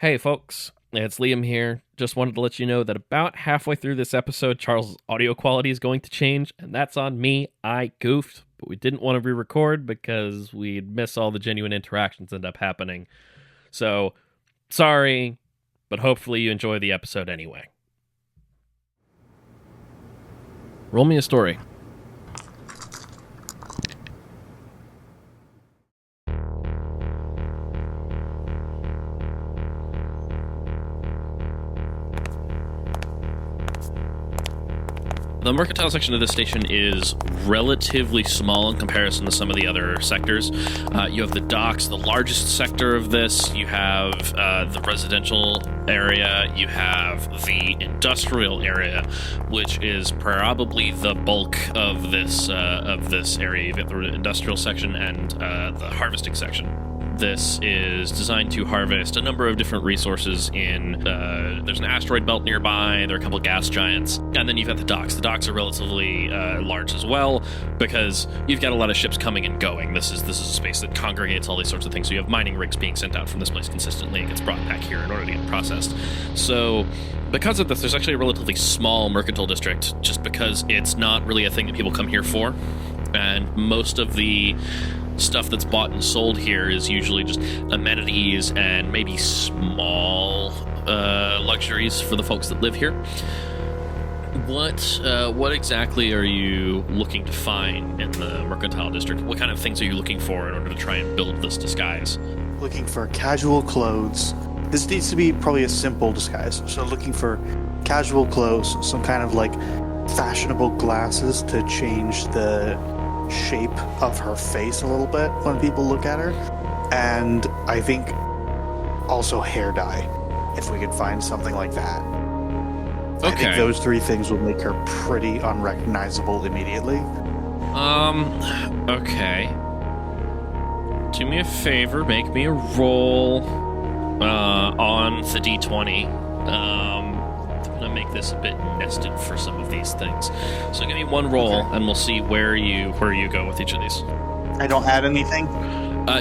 Hey folks, it's Liam here. Just wanted to let you know that about halfway through this episode, Charles' audio quality is going to change, and that's on me. I goofed, but we didn't want to re-record because we'd miss all the genuine interactions that end up happening. So, sorry, but hopefully you enjoy the episode anyway. Roll me a story. The mercantile section of this station is relatively small in comparison to some of the other sectors. You have the docks, the largest sector of this. You have the residential area. You have the industrial area, which is probably the bulk of this area. You've got the industrial section and the harvesting section. This is designed to harvest a number of different resources there's an asteroid belt nearby, there are a couple of gas giants, and then you've got the docks. The docks are relatively large as well, because you've got a lot of ships coming and going. This is a space that congregates all these sorts of things. So you have mining rigs being sent out from this place consistently. It gets brought back here in order to get processed. So because of this, there's actually a relatively small mercantile district, just because it's not really a thing that people come here for, and most of the stuff that's bought and sold here is usually just amenities and maybe small luxuries for the folks that live here. What exactly are you looking to find in the mercantile district? What kind of things are you looking for in order to try and build this disguise? Looking for casual clothes. This needs to be probably a simple disguise. So looking for casual clothes, some kind of like fashionable glasses to change the shape of her face a little bit when people look at her, and I think also hair dye, if we could find something like that. Okay. I think those three things will make her pretty unrecognizable immediately. Okay. Do me a favor, make me a roll on the D20. To make this a bit nested for some of these things. So give me one roll, okay, and we'll see where you go with each of these. I don't add anything?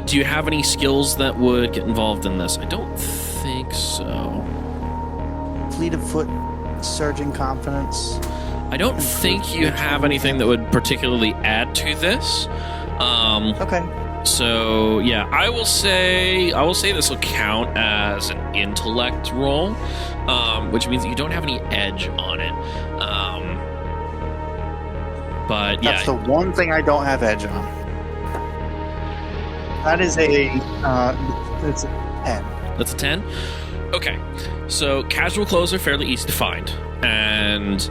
Do you have any skills that would get involved in this? I don't think so. Fleet of foot, surging confidence. I don't think you have anything that would particularly add to this. Okay. So yeah, I will say this will count as an intellect roll, which means that you don't have any edge on it. But yeah, that's the one thing I don't have edge on. That is it's a 10. That's a 10? Okay, so casual clothes are fairly easy to find, and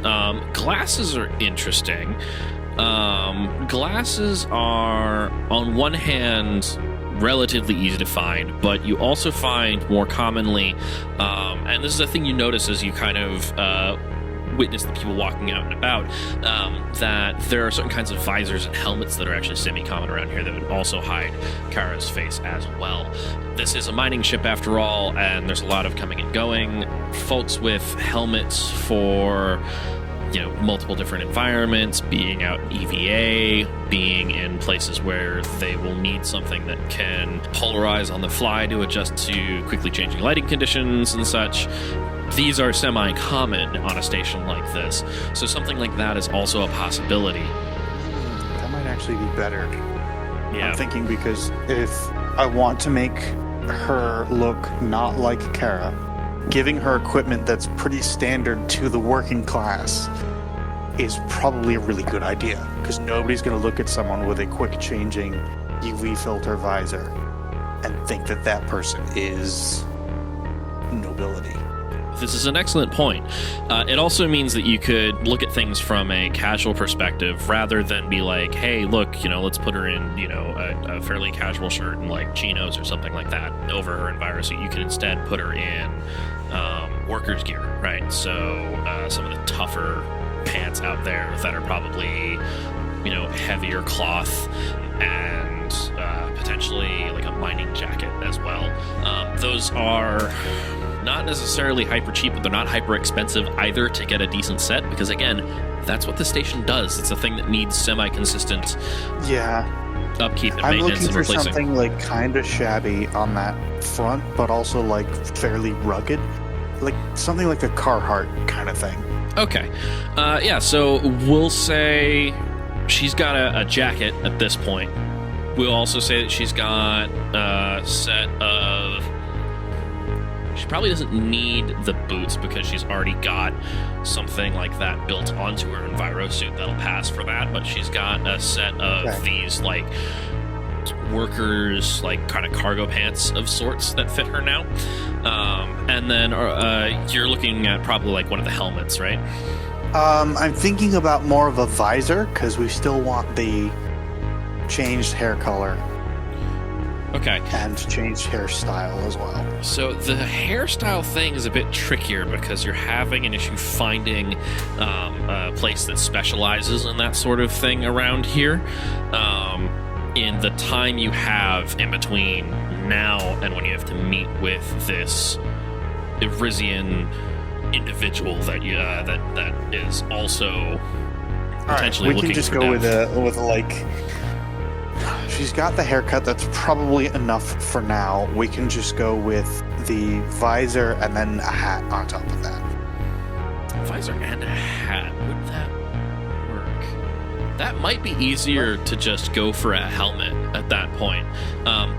glasses are interesting. Glasses are, on one hand, relatively easy to find, but you also find more commonly, and this is a thing you notice as you kind of witness the people walking out and about, that there are certain kinds of visors and helmets that are actually semi-common around here that would also hide Cara's face as well. This is a mining ship after all, and there's a lot of coming and going. Folks with helmets for multiple different environments, being out in EVA, being in places where they will need something that can polarize on the fly to adjust to quickly changing lighting conditions and such. These are semi-common on a station like this, so something like that is also a possibility. That might actually be better. Yeah. I'm thinking, because if I want to make her look not like Cara, giving her equipment that's pretty standard to the working class is probably a really good idea, because nobody's going to look at someone with a quick changing UV filter visor and think that that person is nobility. This is an excellent point. It also means that you could look at things from a casual perspective rather than be like, hey, look, let's put her in, a fairly casual shirt and like chinos or something like that over her envirosuit. You could instead put her in workers' gear, right? So some of the tougher pants out there that are probably, heavier cloth, and potentially like a mining jacket as well. Those are not necessarily hyper cheap, but they're not hyper expensive either to get a decent set, because again, that's what the station does. It's a thing that needs semi-consistent. Yeah. upkeep and I'm maintenance looking and for replacing. something like kind of shabby on that front, but also like fairly rugged, like something like a Carhartt kind of thing. Okay. Yeah, so we'll say she's got a jacket at this point. We'll also say that she's got a set of... She probably doesn't need the boots because she's already got something like that built onto her Enviro suit that'll pass for that, but she's got a set of these, like, workers, like, kind of cargo pants of sorts that fit her now. And then you're looking at probably, like, one of the helmets, right? I'm thinking about more of a visor, because we still want the changed hair color. Okay. And changed hairstyle as well. So the hairstyle thing is a bit trickier because you're having an issue finding a place that specializes in that sort of thing around here. In the time you have in between now and when you have to meet with this Irizian individual that you that is also potentially we looking can just for go death. with like. She's got the haircut. That's probably enough for now. We can just go with the visor and then a hat on top of that. Visor and a hat. Would that work? That might be easier to just go for a helmet at that point.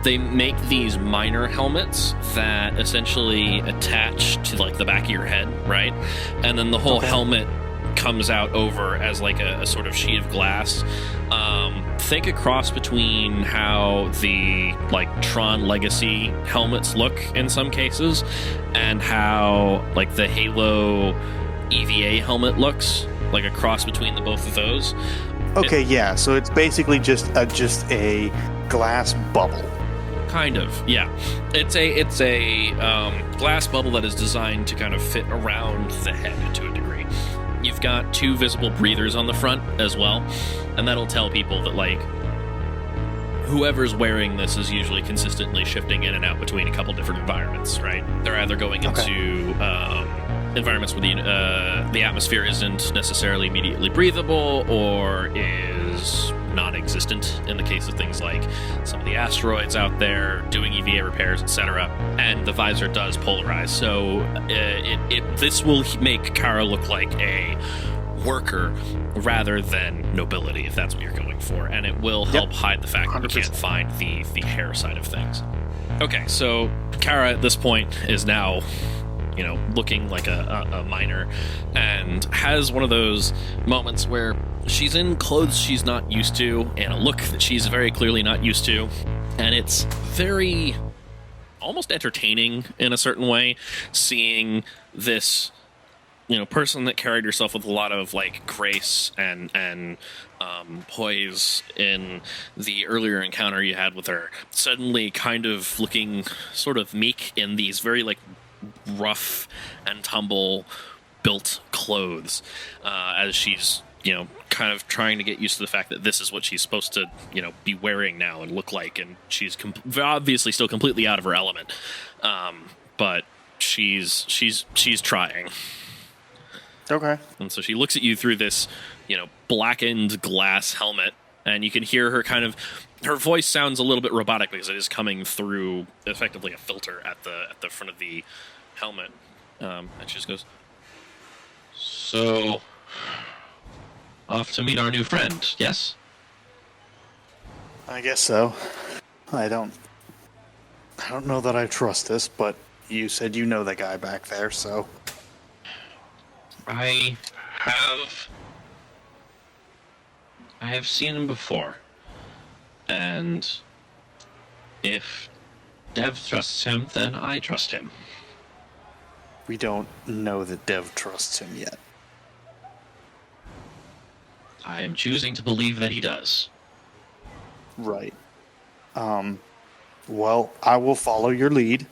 They make these minor helmets that essentially attach to like the back of your head, right? And then the whole helmet comes out over as like a sort of sheet of glass. Think a cross between how the like Tron Legacy helmets look in some cases and how like the Halo EVA helmet looks, like a cross between the both of those. Yeah, so it's basically just a glass bubble. Kind of, yeah. It's a glass bubble that is designed to kind of fit around the head to a degree. You've got two visible breathers on the front as well, and that'll tell people that, like, whoever's wearing this is usually consistently shifting in and out between a couple different environments, right? They're either going into environments where the atmosphere isn't necessarily immediately breathable or is non-existent in the case of things like some of the asteroids out there, doing EVA repairs, etc. And the visor does polarize, so this will make Cara look like a worker rather than nobility, if that's what you're going for, and it will help hide the fact that you can't find the hair side of things. Okay, so Cara at this point is now, you know, looking like a miner, and has one of those moments where she's in clothes she's not used to, and a look that she's very clearly not used to, and it's very almost entertaining in a certain way, seeing this, you know, person that carried herself with a lot of like grace and poise in the earlier encounter you had with her, suddenly kind of looking sort of meek in these very like rough and tumble built clothes, as she's, you know, kind of trying to get used to the fact that this is what she's supposed to, you know, be wearing now and look like, and she's obviously still completely out of her element, but she's trying. Okay. And so she looks at you through this, you know, blackened glass helmet, and you can hear her kind of, her voice sounds a little bit robotic because it is coming through effectively a filter at the front of the helmet. And she just goes, "So, off to meet our new friend, yes?" I guess so. I don't know that I trust this, but you said you know the guy back there, so I have seen him before, and if Dev trusts him, then I trust him. we don't know that Dev trusts him yet. I am choosing to believe that he does. Right. Well, I will follow your lead,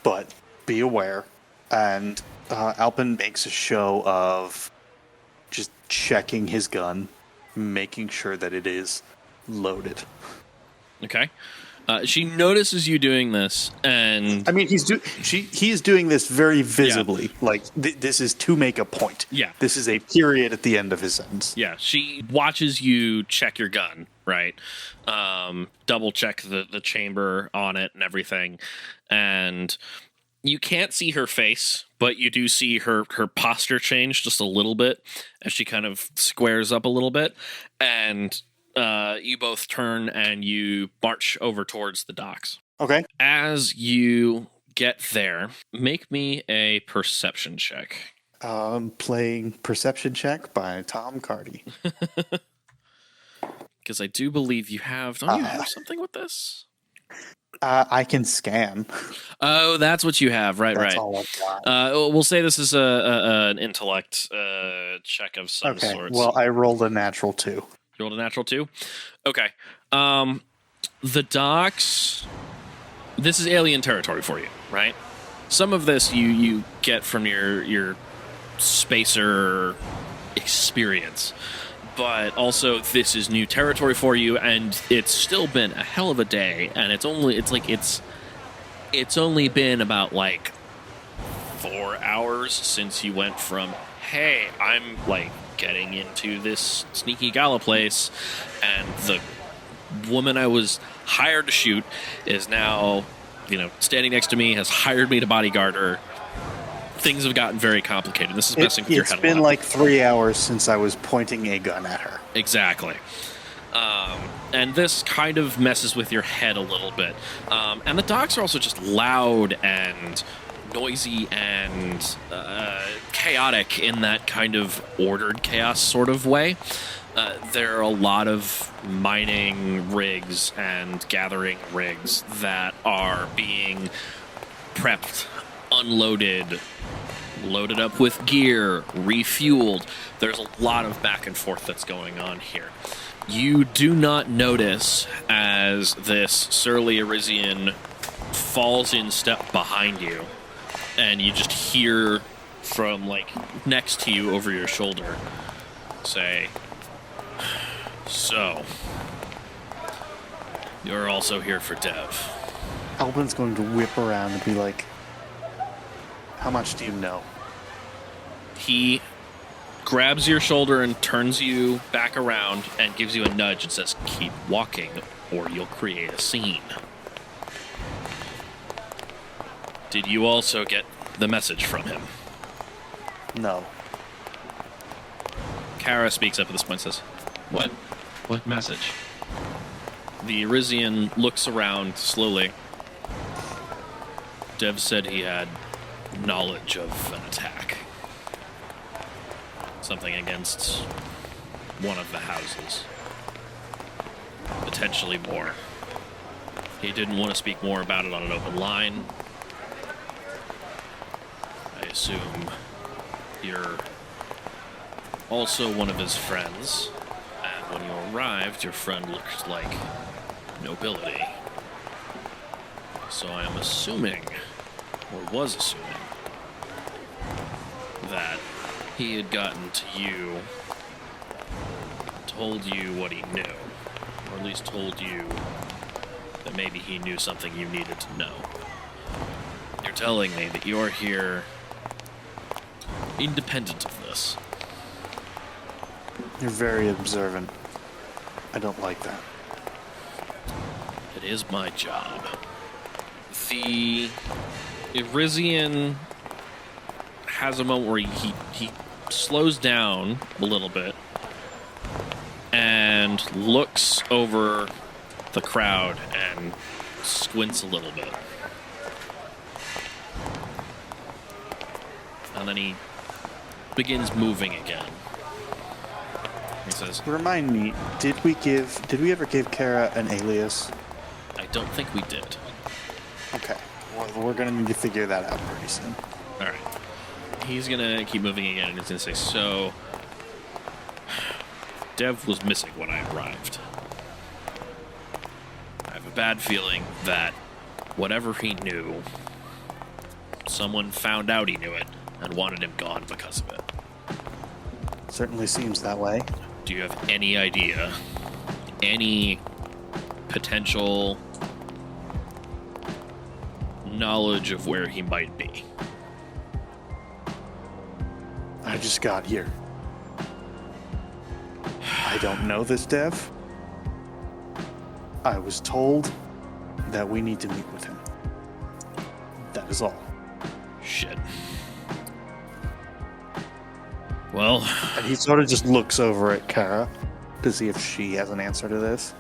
but be aware. And Alpin makes a show of just checking his gun, making sure that it is loaded. okay. She notices you doing this, and I mean, he is doing this very visibly. Like this is to make a point. Yeah. This is a period at the end of his sentence. yeah, she watches you check your gun, right? Double check the chamber on it and everything, and you can't see her face, but you do see her posture change just a little bit as she kind of squares up a little bit, and you both turn and you march over towards the docks. Okay. As you get there, make me a perception check. Playing Perception Check by Tom Cardy. Because I do believe you have... Don't you have something with this? I can scan. Oh, that's what you have. Right, That's right. all I've got. We'll say this is an intellect check of some Okay. sorts. Well, I rolled a natural 2. You rolled a natural 2? Okay. The docks... This is alien territory for you, right? Some of this you get from your spacer experience, but also this is new territory for you, and it's still been a hell of a day, and it's only been about like 4 hours since you went from, hey, I'm like getting into this sneaky gala place, and the woman I was hired to shoot is now, standing next to me, has hired me to bodyguard her. Things have gotten very complicated. This is messing with your head a lot. It's been like 3 hours since I was pointing a gun at her. Exactly. And this kind of messes with your head a little bit. And the docks are also just loud and noisy and chaotic in that kind of ordered chaos sort of way. There are a lot of mining rigs and gathering rigs that are being prepped, unloaded, loaded up with gear, refueled. There's a lot of back and forth that's going on here. You do not notice as this surly Arisian falls in step behind you, and you just hear from, like, next to you over your shoulder say, "So, you're also here for Dev." Alpin's going to whip around and be like, "How much do you know?" He grabs your shoulder and turns you back around and gives you a nudge and says, "Keep walking or you'll create a scene." Did you also get the message from him? No. Cara speaks up at this point and says, What? What message? The Arisian looks around slowly. Dev said he had knowledge of an attack. Something against one of the houses. Potentially more. He didn't want to speak more about it on an open line. I assume you're also one of his friends. And when you arrived, your friend looked like nobility. So I am assuming, or was assuming, that he had gotten to you, told you what he knew, or at least told you that maybe he knew something you needed to know. You're telling me that you're here independent of this. You're very observant. I don't like that. It is my job. The Irisian has a moment where he slows down a little bit and looks over the crowd and squints a little bit. And then he begins moving again. He says, Remind me, did we ever give Cara an alias? I don't think we did. Okay. Well, we're going to need to figure that out pretty soon. All right. He's going to keep moving again, and he's going to say, so, Dev was missing when I arrived. I have a bad feeling that whatever he knew, someone found out he knew it and wanted him gone because of it. Certainly seems that way. Do you have any idea, any potential knowledge of where he might be. I just got here. I don't know this dev. I was told that we need to meet with him. That is all. Shit. Well... And he sort of just looks over at Cara to see if she has an answer to this.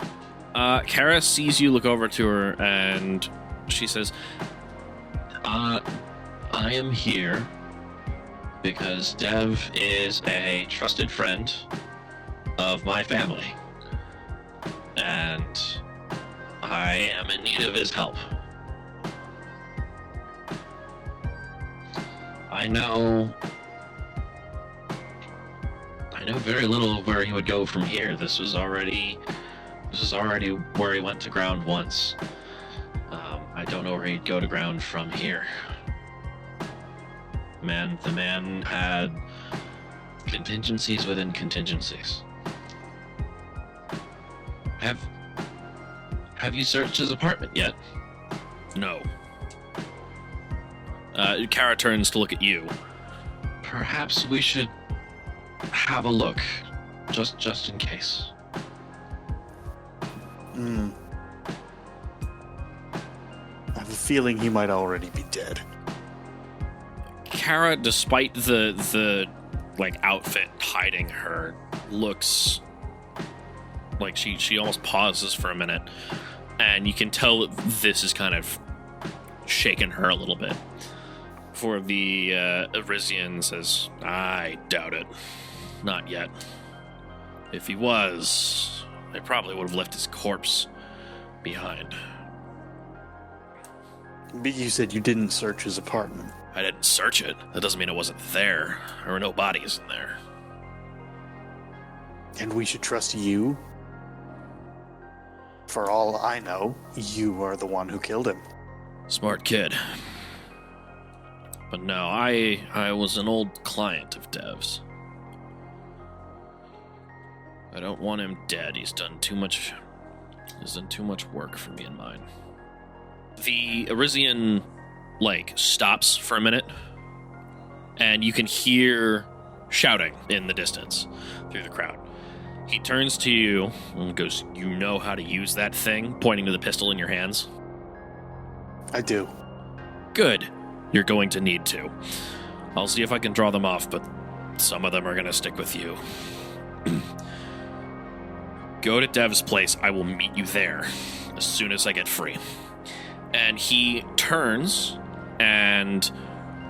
Cara sees you look over to her, and she says, I am here because Dev is a trusted friend of my family, and I am in need of his help. I know very little of where he would go from here. This was already where he went to ground once. I don't know where he'd go to ground from here. The man had contingencies within contingencies. Have you searched his apartment yet? no. Cara turns to look at you. Perhaps we should have a look, just in case. I have a feeling he might already be dead. Cara, despite the outfit hiding her, looks like she almost pauses for a minute, and you can tell that this is kind of shaken her a little bit. For the Arisian says, I doubt it. Not yet. If he was, they probably would have left his corpse behind. But you said you didn't search his apartment. I didn't search it. That doesn't mean it wasn't there. There were no bodies in there. And we should trust you? For all I know, you are the one who killed him. Smart kid. But no, I was an old client of Dev's. I don't want him dead. He's done too much work for me and mine. The Arisian, stops for a minute, and you can hear shouting in the distance through the crowd. He turns to you and goes, you know how to use that thing? Pointing to the pistol in your hands. I do. Good. You're going to need to. I'll see if I can draw them off, but some of them are going to stick with you. Go to Dev's place. I will meet you there as soon as I get free. And he turns and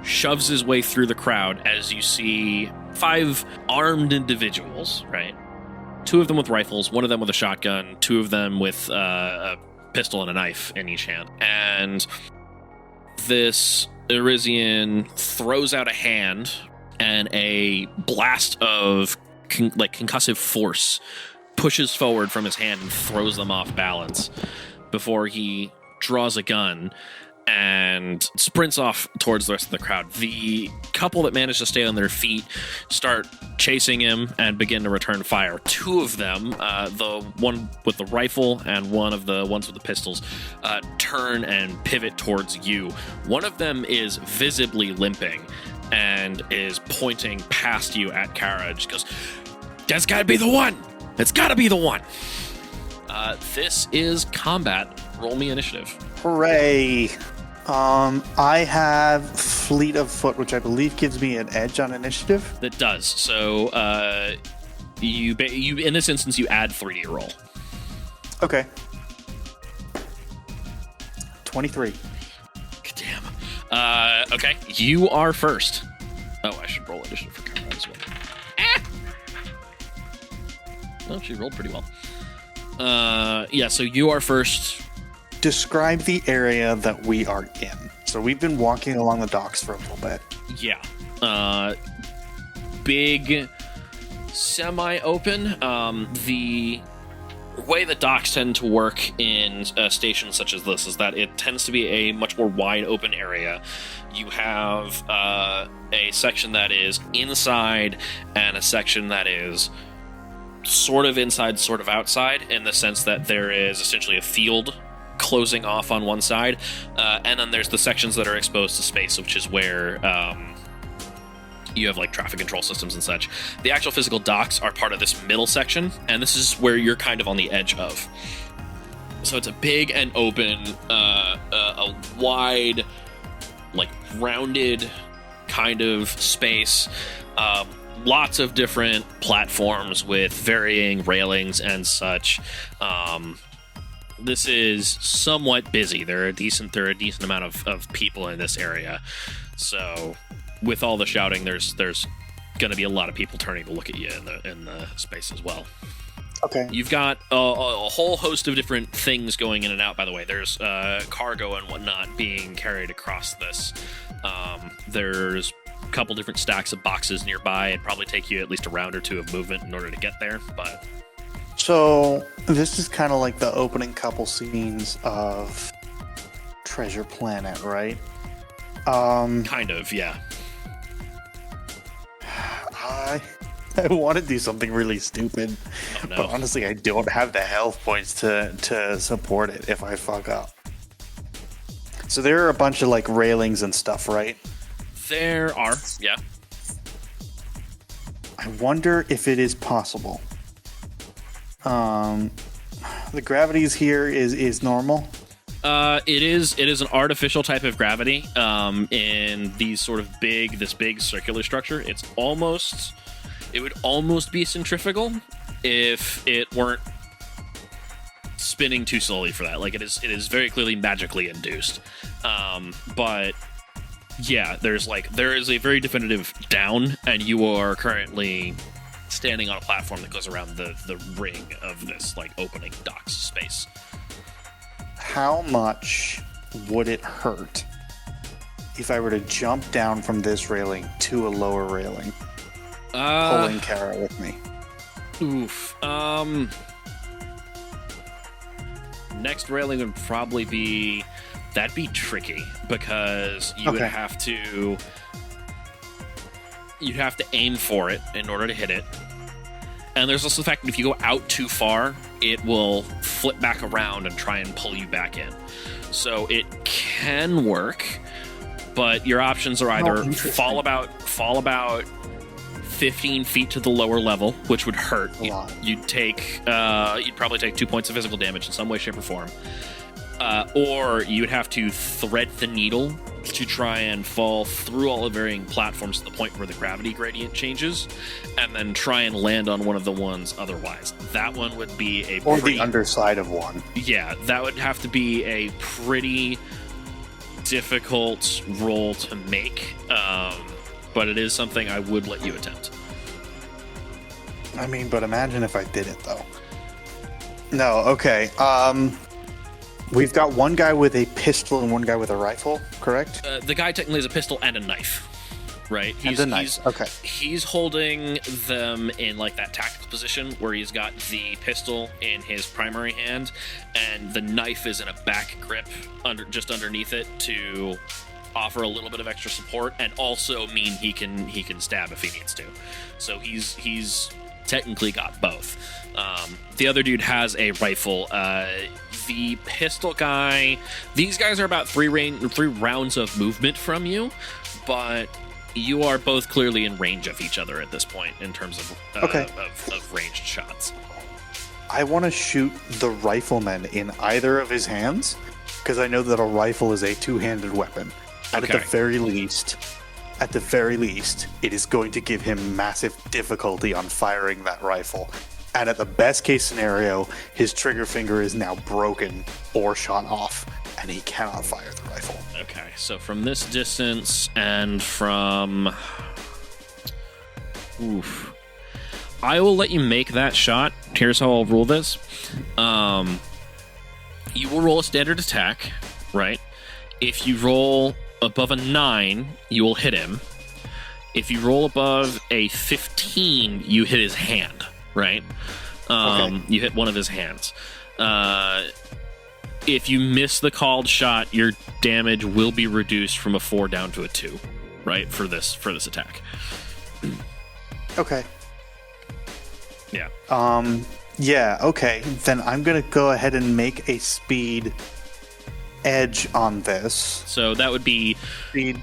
shoves his way through the crowd as you see 5 armed individuals, right? 2 of them with rifles, 1 of them with a shotgun, 2 of them with a pistol and a knife in each hand. And this Arisian throws out a hand, and a blast of concussive force pushes forward from his hand and throws them off balance before he draws a gun and sprints off towards the rest of the crowd. The couple that managed to stay on their feet start chasing him and begin to return fire. 2 of them, the one with the rifle and one of the ones with the pistols, turn and pivot towards you. One of them is visibly limping and is pointing past you at Cara. Just goes, that's gotta be the one! It's gotta be the one! This is combat. Roll me initiative. Hooray! I have Fleet of Foot, which I believe gives me an edge on initiative. That does. So, you in this instance, you add 3 to your roll. Okay. 23. Damn. Okay, you are first. Oh, I should roll initiative for Cara as well. Oh, she rolled pretty well. Yeah, so you are first. Describe the area that we are in. So we've been walking along the docks for a little bit. Yeah. Big, semi-open. The way the docks tend to work in stations such as this is that it tends to be a much more wide open area. You have a section that is inside and a section that is sort of inside, sort of outside, in the sense that there is essentially a field closing off on one side, and then there's the sections that are exposed to space, which is where you have like traffic control systems and such. The actual physical docks are part of this middle section, and this is where you're kind of on the edge of. So it's a big and open, a wide, like rounded kind of space. Lots of different platforms with varying railings and such. This is somewhat busy. There are a decent amount of people in this area. So with all the shouting, there's going to be a lot of people turning to look at you in the space as well. Okay. You've got a whole host of different things going in and out, by the way. There's cargo and whatnot being carried across this. There's a couple different stacks of boxes nearby. It'd probably take you at least a round or two of movement in order to get there, but... So, this is kind of like the opening couple scenes of Treasure Planet, right? Kind of, yeah. I want to do something really stupid, Oh, no. but honestly, I don't have the health points to support it if I fuck up. So there are a bunch of like railings and stuff, right? There are, yeah. I wonder if it is possible. The gravities here is normal. It is an artificial type of gravity in these sort of this big circular structure. It would almost be centrifugal if it weren't spinning too slowly for that. Like it is very clearly magically induced. But yeah, there is a very definitive down, and you are currently standing on a platform that goes around the ring of this like opening docks space. How much would it hurt if I were to jump down from this railing to a lower railing, pulling Cara with me? Oof. Next railing would probably be... That'd be tricky, because you would have to... You'd have to aim for it in order to hit it. And there's also the fact that if you go out too far, it will flip back around and try and pull you back in. So it can work, but your options are either fall about 15 feet to the lower level, which would hurt. You'd probably take 2 points of physical damage in some way, shape, or form. Or you would have to thread the needle to try and fall through all the varying platforms to the point where the gravity gradient changes, and then try and land on one of the ones otherwise. That one would be Or the underside of one. Yeah, that would have to be a pretty difficult roll to make, but it is something I would let you attempt. I mean, but imagine if I did it, though. No, okay. We've got one guy with a pistol and one guy with a rifle, correct? The guy technically has a pistol and a knife, right? Okay. He's holding them in like that tactical position where he's got the pistol in his primary hand, and the knife is in a back grip just underneath it to offer a little bit of extra support, and also mean he can stab if he needs to. So he's technically got both. The other dude has a rifle. The pistol guy, these guys are about three rounds of movement from you, but you are both clearly in range of each other at this point in terms of ranged shots. I want to shoot the rifleman in either of his hands, because I know that a rifle is a two-handed weapon. And at the very least, it is going to give him massive difficulty on firing that rifle. And at the best case scenario, his trigger finger is now broken or shot off, and he cannot fire the rifle. Okay, so from this distance and from... Oof. I will let you make that shot. Here's how I'll rule this. You will roll a standard attack, right? If you roll above a 9, you will hit him. If you roll above a 15, you hit his hand, right? You hit one of his hands. If you miss the called shot, your damage will be reduced from a 4 down to a 2, right? For this attack. Okay. Yeah. Yeah, okay. Then I'm going to go ahead and make a speed edge on this. So that would be Speed.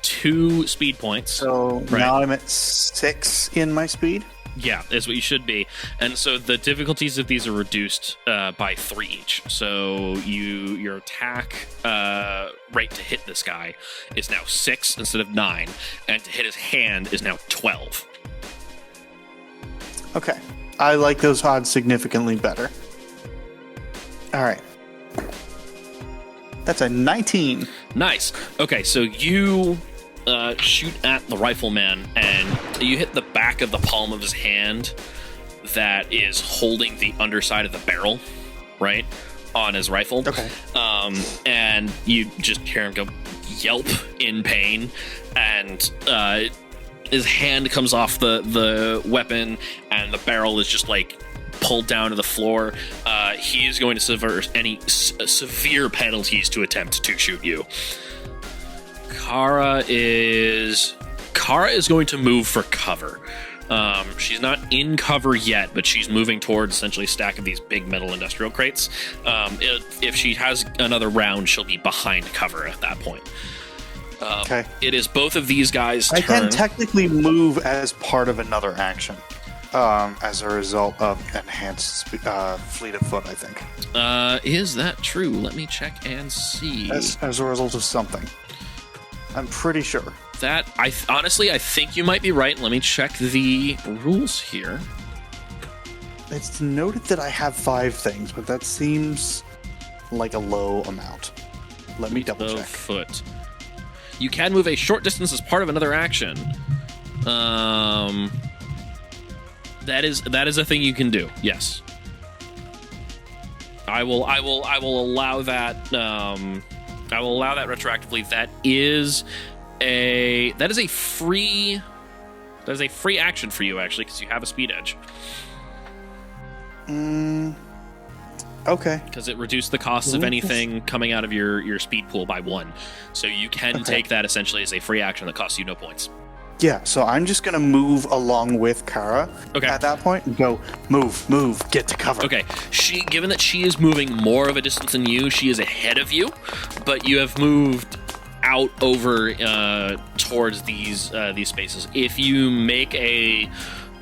2 speed points. So Right. now I'm at 6 in my speed. Yeah, is what you should be. And so the difficulties of these are reduced by 3 each. So your attack rate to hit this guy is now 6 instead of 9, and to hit his hand is now 12. Okay. I like those odds significantly better. All right. That's a 19. Nice. Okay, so you shoot at the rifleman, and you hit the back of the palm of his hand that is holding the underside of the barrel, right, on his rifle. Okay. And you just hear him go yelp in pain, and his hand comes off the weapon, and the barrel is just like pulled down to the floor. He is going to suffer any severe penalties to attempt to shoot you. Cara is going to move for cover. She's not in cover yet, but she's moving towards essentially a stack of these big metal industrial crates. If she has another round, she'll be behind cover at that point. Okay. It is both of these guys' I turn. can technically move as part of another action. As a result of enhanced fleet of foot, I think. Is that true? Let me check and see. As a result of something. I'm pretty sure. That honestly, I think you might be right. Let me check the rules here. It's noted that I have 5 things, but that seems like a low amount. Let me double check. Foot. You can move a short distance as part of another action. That is a thing you can do. Yes. I will allow that. I will allow that retroactively. That is a free action for you, actually, because you have a speed edge. Okay. Because it reduced the cost of anything coming out of your speed pool by 1. So you can take that essentially as a free action that costs you no points. Yeah, so I'm just going to move along with Cara at that point and go, move, get to cover. Okay, given that she is moving more of a distance than you, she is ahead of you, but you have moved out over towards these spaces. If you make a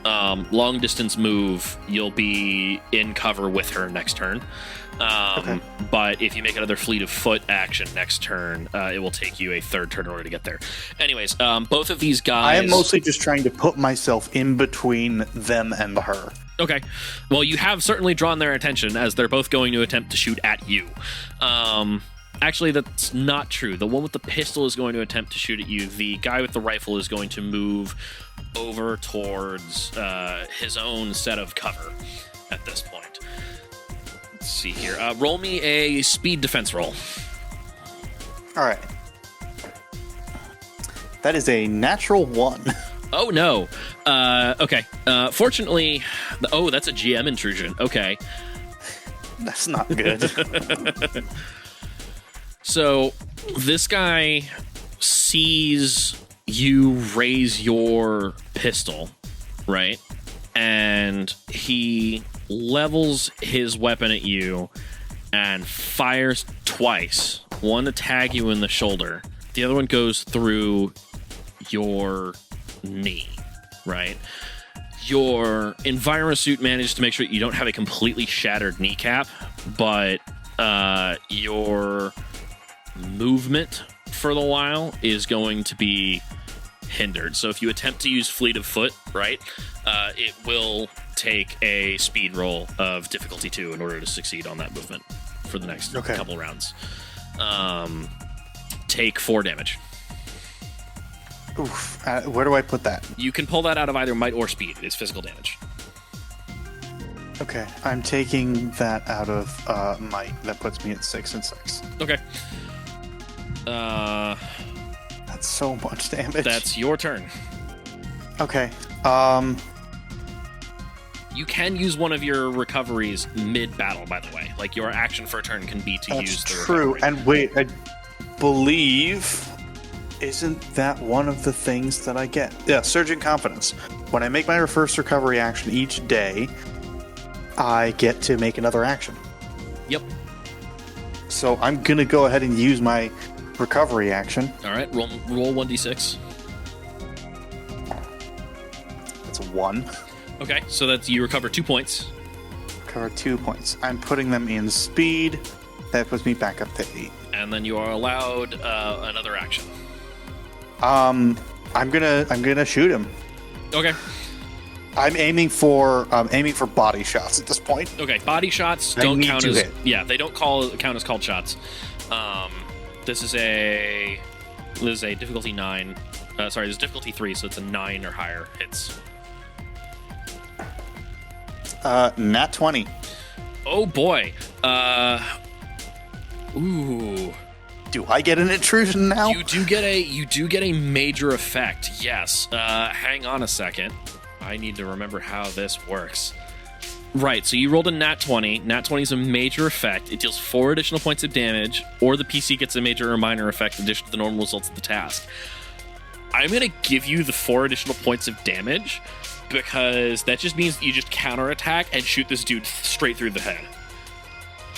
long distance move, you'll be in cover with her next turn. But if you make another fleet of foot action next turn, it will take you a third turn in order to get there. Anyways, both of these guys... I am mostly just trying to put myself in between them and her. Okay. Well, you have certainly drawn their attention, as they're both going to attempt to shoot at you. Actually, that's not true. The one with the pistol is going to attempt to shoot at you. The guy with the rifle is going to move over towards his own set of cover at this point. Let's see here. Roll me a speed defense roll. All right. That is a natural 1. Oh, no. Okay. Fortunately... Oh, that's a GM intrusion. Okay. That's not good. So, this guy sees you raise your pistol, right? And he levels his weapon at you and fires twice. One to tag you in the shoulder. The other one goes through your knee, right? Your environment suit manages to make sure you don't have a completely shattered kneecap, but your movement for the while is going to be hindered. So if you attempt to use fleet of foot, right, it will take a speed roll of difficulty 2 in order to succeed on that movement for the next couple rounds. Take 4 damage. Oof. Where do I put that? You can pull that out of either might or speed. It's physical damage. Okay, I'm taking that out of might. That puts me at 6 and 6. Okay. That's so much damage. That's your turn. Okay. You can use one of your recoveries mid-battle, by the way. Like, your action for a turn can be to use the true. recovery. And wait, I believe... Isn't that one of the things that I get? Yeah, Surging Confidence. When I make my first recovery action each day, I get to make another action. Yep. So I'm going to go ahead and use my recovery action. All right, roll 1d6. That's a 1. Okay, so that's you recover 2 points. Recover 2 points. I'm putting them in speed. That puts me back up to 8. And then you are allowed another action. I'm gonna shoot him. Okay. I'm aiming for body shots at this point. Okay, body shots don't count as they don't count as called shots. This is a difficulty 9. This is difficulty 3, so it's a 9 or higher hits. Nat 20. Oh boy. Ooh. Do I get an intrusion now? You do get a major effect. Yes. Hang on a second. I need to remember how this works. Right, so you rolled a nat 20. Nat 20 is a major effect. It deals 4 additional points of damage, or the PC gets a major or minor effect in addition to the normal results of the task. I'm going to give you the 4 additional points of damage, because that just means that you just counterattack and shoot this dude straight through the head.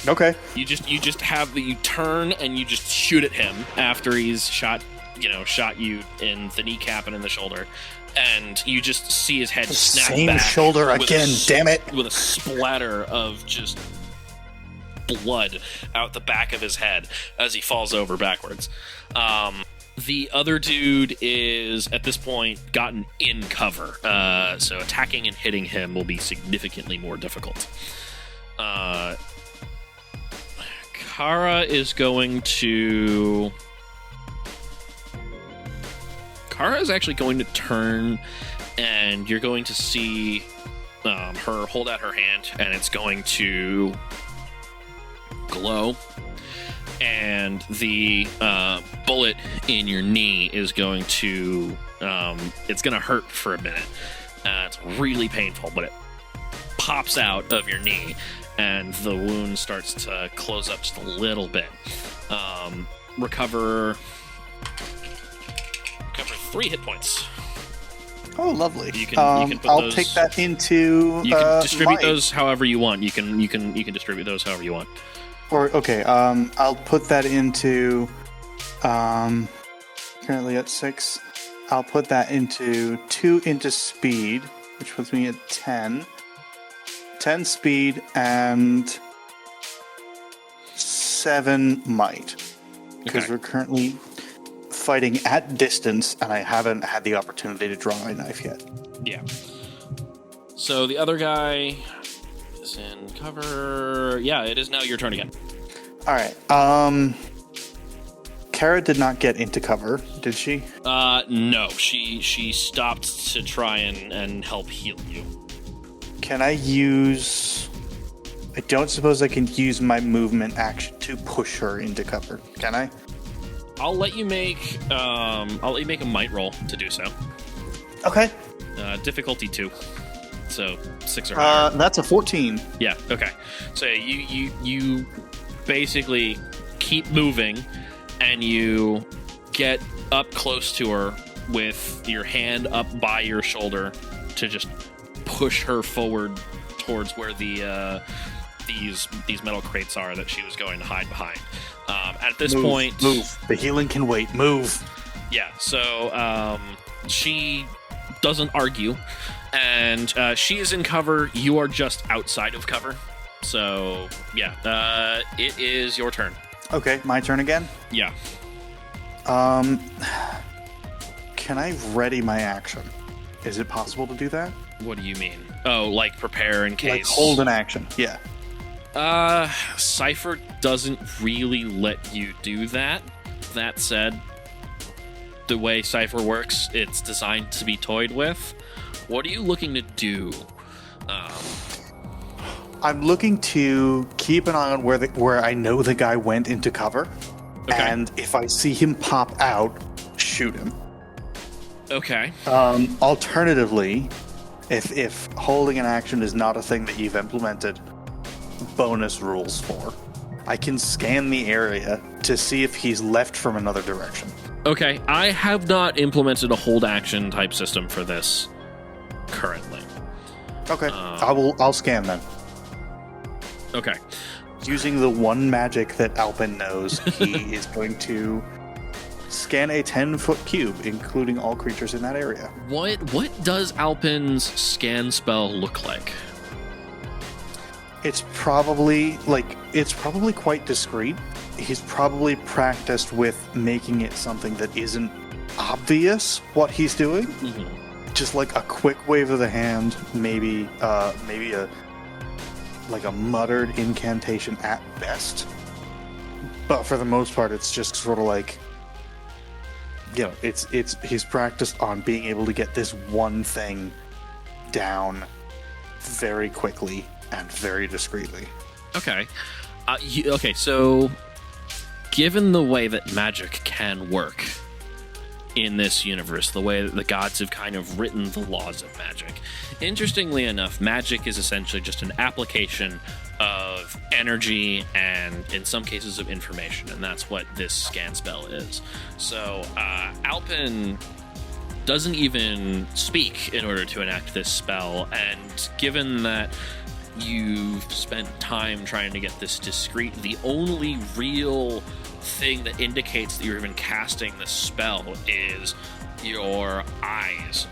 Okay. You turn and you just shoot at him after he's shot you in the kneecap and in the shoulder, and you just see his head snap Same back. shoulder again, damn it. With a splatter of just blood out the back of his head as he falls over backwards. The other dude is, at this point, gotten in cover, so attacking and hitting him will be significantly more difficult. Cara is actually going to turn, and you're going to see her hold out her hand, and it's going to glow, and the bullet in your knee is going to it's going to hurt for a minute. It's really painful, but it pops out of your knee, and the wound starts to close up just a little bit. Recover 3 hit points. Oh, lovely. You can put I'll those, take that into. You can distribute might. those however you want. You can distribute those however you want. Or okay, I'll put that into. Currently at 6. I'll put that into 2 into speed, which puts me at 10. 10 speed and 7 might, because we're currently fighting at distance, and I haven't had the opportunity to draw my knife yet. Yeah. So the other guy is in cover. Yeah, it is now your turn again. All right. Cara did not get into cover, did she? No. She stopped to try and help heal you. Can I use... I don't suppose I can use my movement action to push her into cover, can I? I'll let you make a might roll to do so. Okay. Difficulty 2. So 6 or higher. That's a 14. Yeah, okay. So you basically keep moving, and you get up close to her with your hand up by your shoulder to just push her forward towards where the these metal crates are that she was going to hide behind. At this point, move. The healing can wait. Move. Yeah. So she doesn't argue, and she is in cover. You are just outside of cover. So yeah, it is your turn. Okay, my turn again. Yeah. Can I ready my action? Is it possible to do that? What do you mean? Oh, like prepare in case. Like hold an action. Yeah. Cypher doesn't really let you do that. That said, the way Cypher works, it's designed to be toyed with. What are you looking to do? I'm looking to keep an eye on where I know the guy went into cover, and if I see him pop out, shoot him. Okay. Alternatively, if holding an action is not a thing that you've implemented bonus rules for, I can scan the area to see if he's left from another direction. Okay, I have not implemented a hold action type system for this currently. Okay, I'll scan then. Okay. Using the one magic that Alpin knows, he is going to scan a 10-foot cube, including all creatures in that area. What does Alpin's scan spell look like? It's probably quite discreet. He's probably practiced with making it something that isn't obvious what he's doing. Mm-hmm. Just like a quick wave of the hand, maybe a muttered incantation at best. But for the most part, it's just sort of like, he's practiced on being able to get this one thing down very quickly and very discreetly. Okay. So given the way that magic can work in this universe, the way that the gods have kind of written the laws of magic, interestingly enough, magic is essentially just an application of energy and, in some cases, of information, and that's what this scan spell is. So Alpin doesn't even speak in order to enact this spell, and given that you've spent time trying to get this discreet, the only real thing that indicates that you're even casting this spell is your eyes.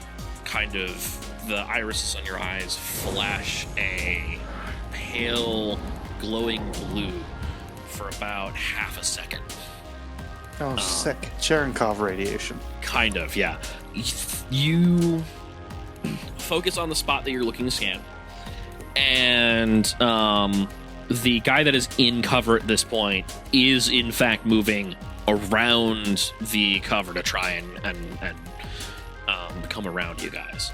Kind of, the irises on your eyes flash a pale, glowing blue for about half a second. Oh, sick. Cherenkov radiation. Kind of, yeah. You focus on the spot that you're looking to scan, and the guy that is in cover at this point is in fact moving around the cover to try and come around you guys.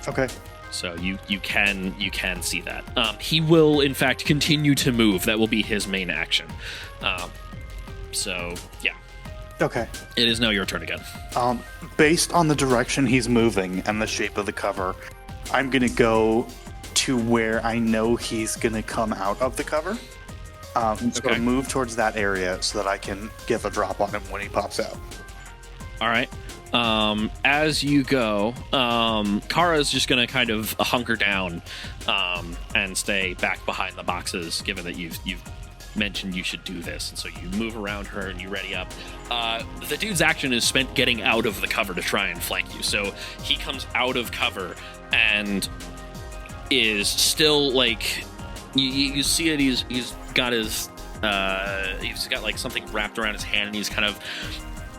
Okay. So you can see that. He will in fact continue to move. That will be his main action. So yeah. Okay. It is now your turn again. Based on the direction he's moving and the shape of the cover, I'm gonna go to where I know he's gonna come out of the cover. So move towards that area so that I can give a drop on him when he pops out. All right. As you go, Kara's just gonna kind of hunker down and stay back behind the boxes, given that you've mentioned you should do this, and so you move around her and you ready up. The dude's action is spent getting out of the cover to try and flank you, so he comes out of cover and is still like you see it. He's got like something wrapped around his hand, and he's kind of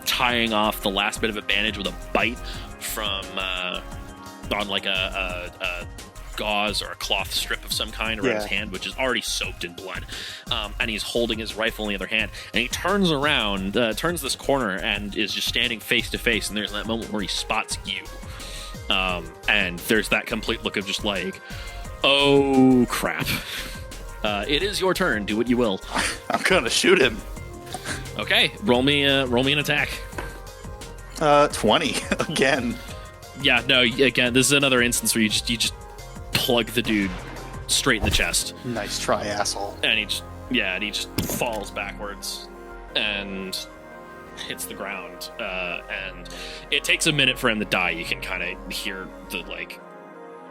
tying off the last bit of a bandage with a bite from on like a gauze or a cloth strip of some kind around his hand, which is already soaked in blood. And he's holding his rifle in the other hand, and he turns around, turns this corner, and is just standing face to face. And there's that moment where he spots you, and there's that complete look of just like, oh crap. It is your turn. Do what you will. I'm gonna shoot him. Okay, roll me an attack. 20 again. Yeah, no. Again, this is another instance where you just plug the dude straight in the chest. Nice try, asshole. And he just falls backwards and hits the ground. And it takes a minute for him to die. You can kind of hear the like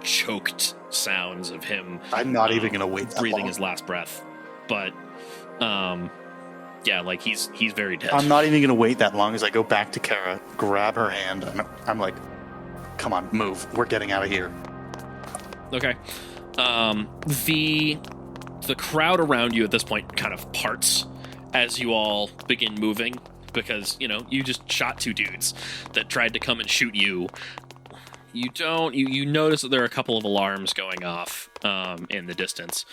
choked sounds of him. I'm not even gonna wait that breathing long. his last breath. But yeah, like he's very dead. I'm not even gonna wait that long as I go back to Kara, grab her hand, and I'm like, come on, move. We're getting out of here. Okay. The crowd around you at this point kind of parts as you all begin moving, because, you just shot two dudes that tried to come and shoot you. You notice that there are a couple of alarms going off in the distance,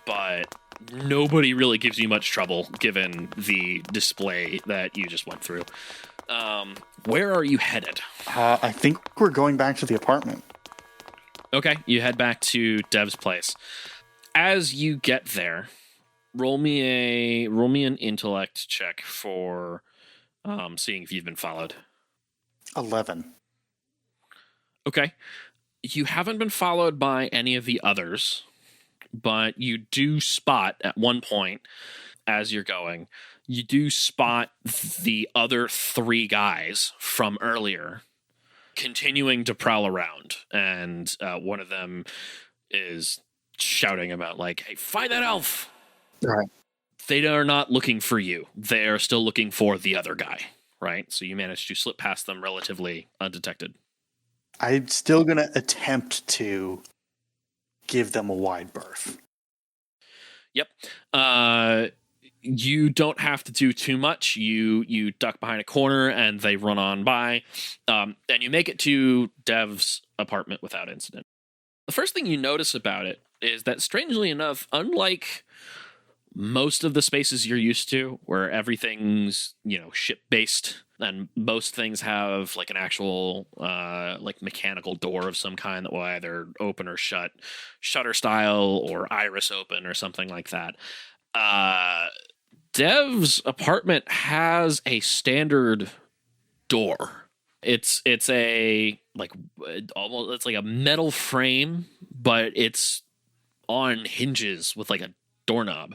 but nobody really gives you much trouble given the display that you just went through. Where are you headed? I think we're going back to the apartment. Okay, you head back to Dev's place. As you get there, roll me an intellect check for seeing if you've been followed. 11. Okay. You haven't been followed by any of the others, but you do spot at one point as you're going, you do spot the other three guys from earlier continuing to prowl around, and one of them is shouting about like, hey, find that elf. All right. They are not looking for you. They are still looking for the other guy, right? So you managed to slip past them relatively undetected. I'm still going to attempt to give them a wide berth. Yep. You don't have to do too much. You duck behind a corner and they run on by. And you make it to Dev's apartment without incident. The first thing you notice about it is that, strangely enough, unlike most of the spaces you're used to, where everything's, ship-based, and most things have like an actual mechanical door of some kind that will either open or shut, shutter style or iris open or something like that. Dev's apartment has a standard door. It's a almost, it's like a metal frame, but it's on hinges with like a doorknob.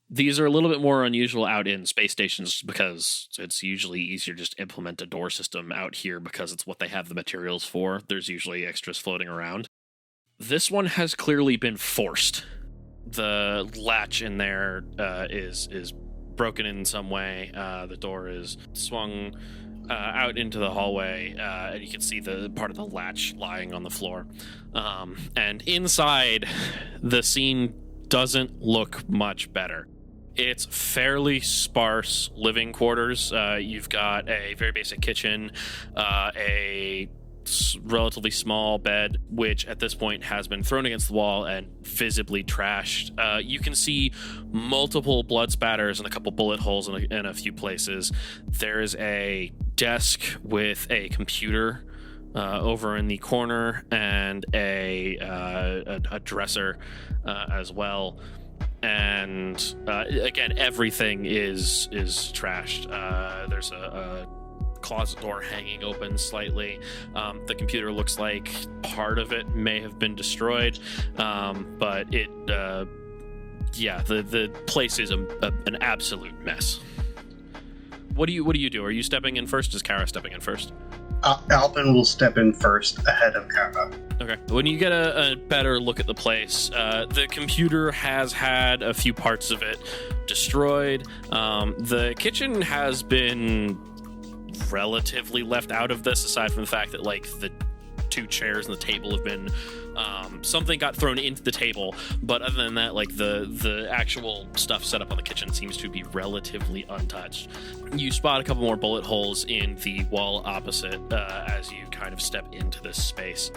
These are a little bit more unusual out in space stations because it's usually easier just to implement a door system out here because it's what they have the materials for. There's usually extras floating around. This one has clearly been forced. The latch in there is broken in some way. The door is swung out into the hallway, and you can see the part of the latch lying on the floor. And inside, the scene doesn't look much better. It's fairly sparse living quarters. You've got a very basic kitchen, a relatively small bed, which at this point has been thrown against the wall and visibly trashed. You can see multiple blood spatters and a couple bullet holes in a few places. There's a desk with a computer over in the corner and a dresser as well. And again, everything is trashed. There's a closet door hanging open slightly. The computer looks like part of it may have been destroyed, but it, the place is an absolute mess. What do you do? Are you stepping in first? Is Cara stepping in first? Alpin will step in first ahead of Cara. Okay. When you get a better look at the place, the computer has had a few parts of it destroyed. The kitchen has been relatively left out of this, aside from the fact that like the two chairs and the table have been something got thrown into the table, but other than that, like the actual stuff set up on the kitchen seems to be relatively untouched. You spot a couple more bullet holes in the wall opposite as you kind of step into this space.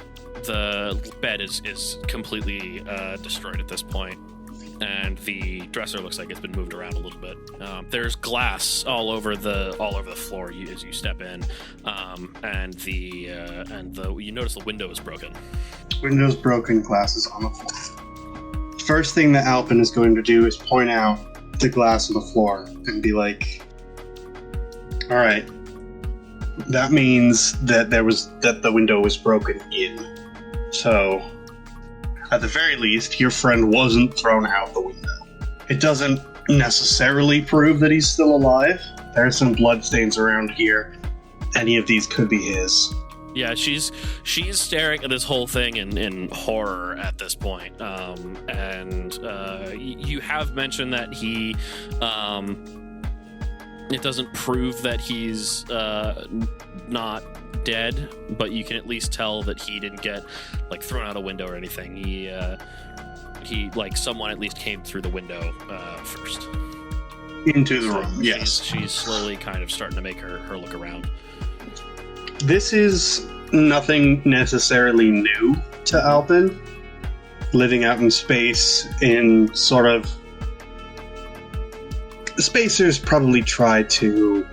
The bed is completely destroyed at this point, and the dresser looks like it's been moved around a little bit. There's glass all over the floor as you step in, and you notice the window is broken. Windows broken, glasses on the floor. First thing that Alpin is going to do is point out the glass on the floor and be like, "All right, that means that the window was broken in. So, at the very least, your friend wasn't thrown out the window. It doesn't necessarily prove that he's still alive. There's some bloodstains around here. Any of these could be his." Yeah, she's staring at this whole thing in horror at this point. You have mentioned that he, it doesn't prove that he's not dead, but you can at least tell that he didn't get like thrown out a window or anything. He like someone at least came through the window first into the room. Yes, she's slowly kind of starting to make her look around. This is nothing necessarily new to Alpin. Living out in space in sort of... Spacers probably try to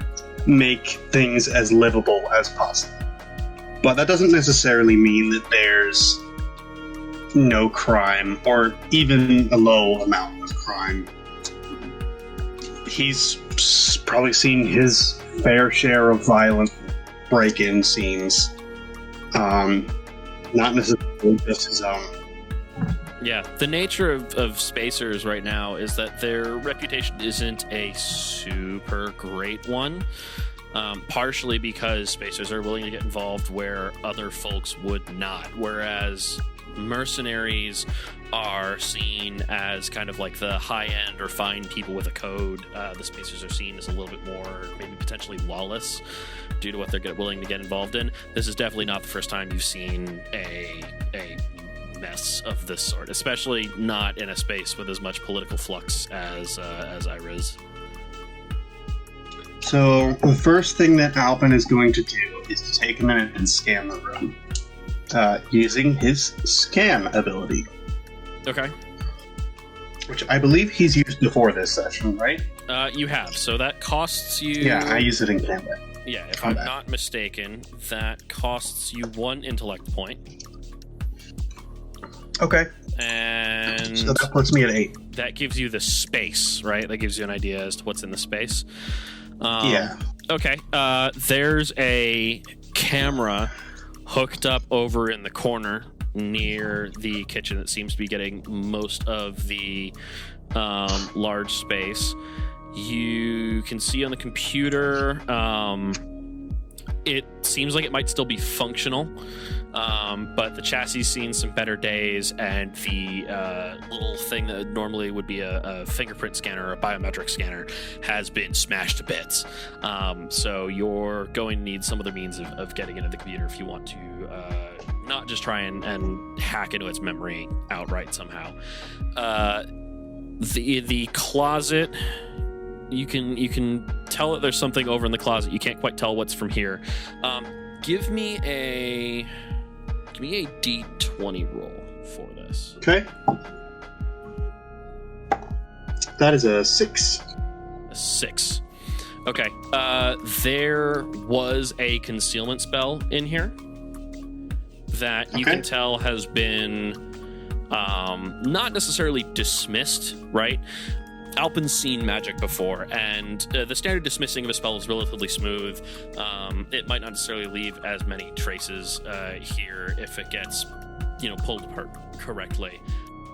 make things as livable as possible. But that doesn't necessarily mean that there's no crime, or even a low amount of crime. He's probably seen his fair share of violent break-in scenes. Not necessarily just his own. Yeah, the nature of spacers right now is that their reputation isn't a super great one. Partially because spacers are willing to get involved where other folks would not. Whereas mercenaries are seen as kind of like the high-end or fine people with a code. The spacers are seen as a little bit more, maybe potentially lawless, due to what they're willing to get involved in. This is definitely not the first time you've seen a mess of this sort, especially not in a space with as much political flux as Iriz. So the first thing that Alpin is going to do is to take a minute and scan the room, using his scan ability. Okay. Which I believe he's used before this session, right? You have. So that costs you... Yeah, I use it in combat. Yeah, if I'm not mistaken, that costs you 1 intellect point. Okay. And... So that puts me at 8. That gives you the space, right? That gives you an idea as to what's in the space. Yeah. Okay. There's a camera hooked up over in the corner near the kitchen that seems to be getting most of the large space. You can see on the computer, it seems like it might still be functional, but the chassis seen some better days, and the little thing that normally would be a fingerprint scanner or a biometric scanner has been smashed to bits. So you're going to need some other means of getting into the computer if you want to not just try and hack into its memory outright somehow. The closet, you can tell that there's something over in the closet. You can't quite tell what's from here. Give me a D20 roll for this. Okay. That is a 6. A 6. Okay. There was a concealment spell in here that you can tell has been not necessarily dismissed, right? Alpin's seen magic before, and the standard dismissing of a spell is relatively smooth. It might not necessarily leave as many traces here if it gets, pulled apart correctly.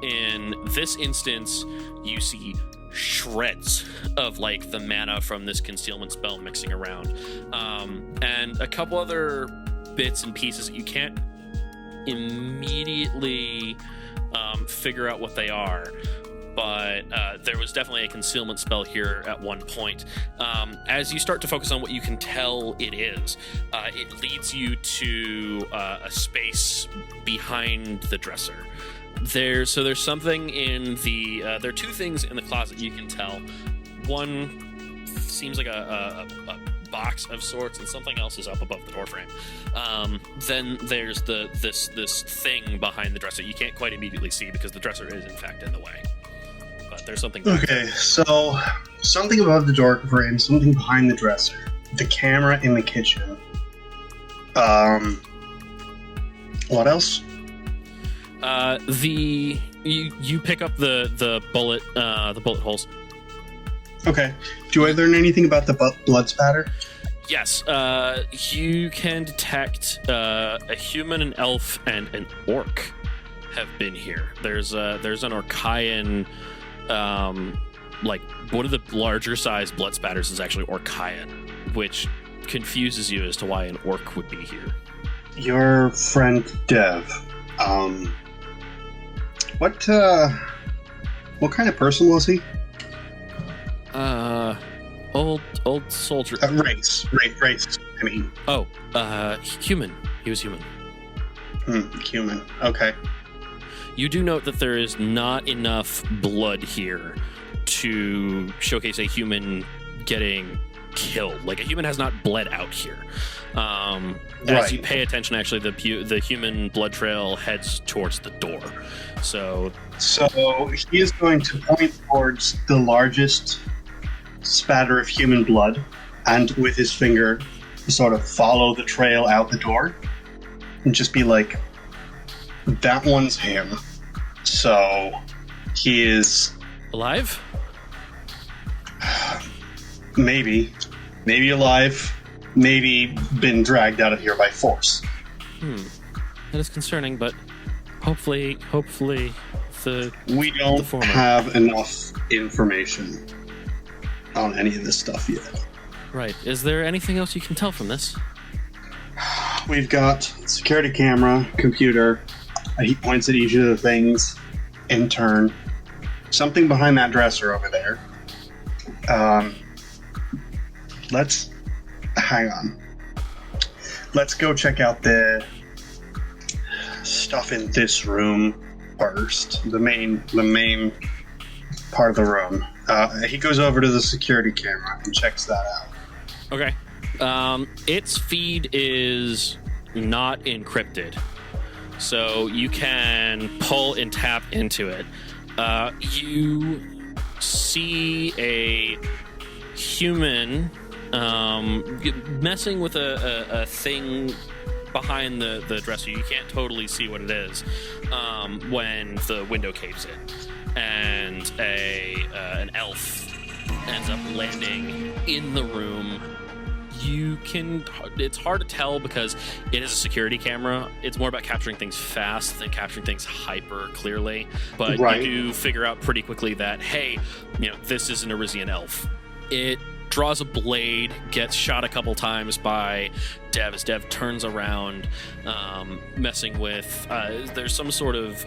In this instance, you see shreds of like the mana from this concealment spell mixing around, and a couple other bits and pieces that you can't immediately figure out what they are. But there was definitely a concealment spell here at one point. As you start to focus on what you can tell it is, it leads you to a space behind the dresser. There's something in the... there are 2 things in the closet you can tell. One seems like a box of sorts, and something else is up above the doorframe. Then there's this thing behind the dresser. You can't quite immediately see because the dresser is in fact in the way. But there's something. Okay, so something above the door frame, something behind the dresser, the camera in the kitchen. What else? You pick up the bullet holes. Okay. Do I learn anything about the blood spatter? Yes. You can detect a human, an elf, and an orc have been here. There's an Orcayan, like one of the larger size blood spatters is actually Orcayan, which confuses you as to why an orc would be here. Your friend Dev. What kind of person was he? Old soldier. Race. I mean. Oh, human. He was human. Human. Okay. You do note that there is not enough blood here to showcase a human getting killed. Like, a human has not bled out here. As you pay attention, actually, the human blood trail heads towards the door. So he is going to point towards the largest spatter of human blood, and with his finger sort of follow the trail out the door, and just be like, that one's him. So he is alive? Maybe alive, maybe been dragged out of here by force. That is concerning, but hopefully we don't have enough information on any of this stuff yet. Right. Is there anything else you can tell from this? We've got security camera, computer, He points at each of the things in turn. Something behind that dresser over there. Let's hang on. Let's go check out the stuff in this room first. The main part of the room. He goes over to the security camera and checks that out. Okay. Its feed is not encrypted, so you can pull and tap into it. You see a human messing with a thing behind the dresser. You can't totally see what it is when the window caves in, and an elf ends up landing in the room. It's hard to tell because it is a security camera. It's more about capturing things fast than capturing things hyper clearly. But Right. You do figure out pretty quickly that, hey, this is an Arisian elf. It draws a blade, gets shot a couple times by Dev as Dev turns around, messing with, there's some sort of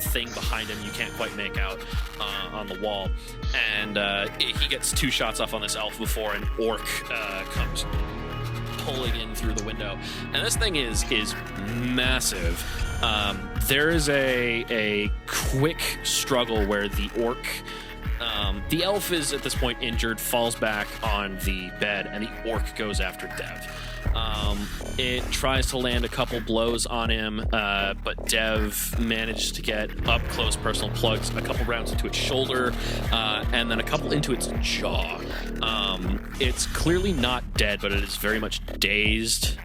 thing behind him you can't quite make out on the wall. And he gets 2 shots off on this elf before an orc comes pulling in through the window. And this thing is massive. There is a quick struggle where the orc... the elf is at this point injured, falls back on the bed, and the orc goes after Dev. It tries to land a couple blows on him, but Dev manages to get up close personal plugs, a couple rounds into its shoulder, and then a couple into its jaw. It's clearly not dead, but it is very much dazed,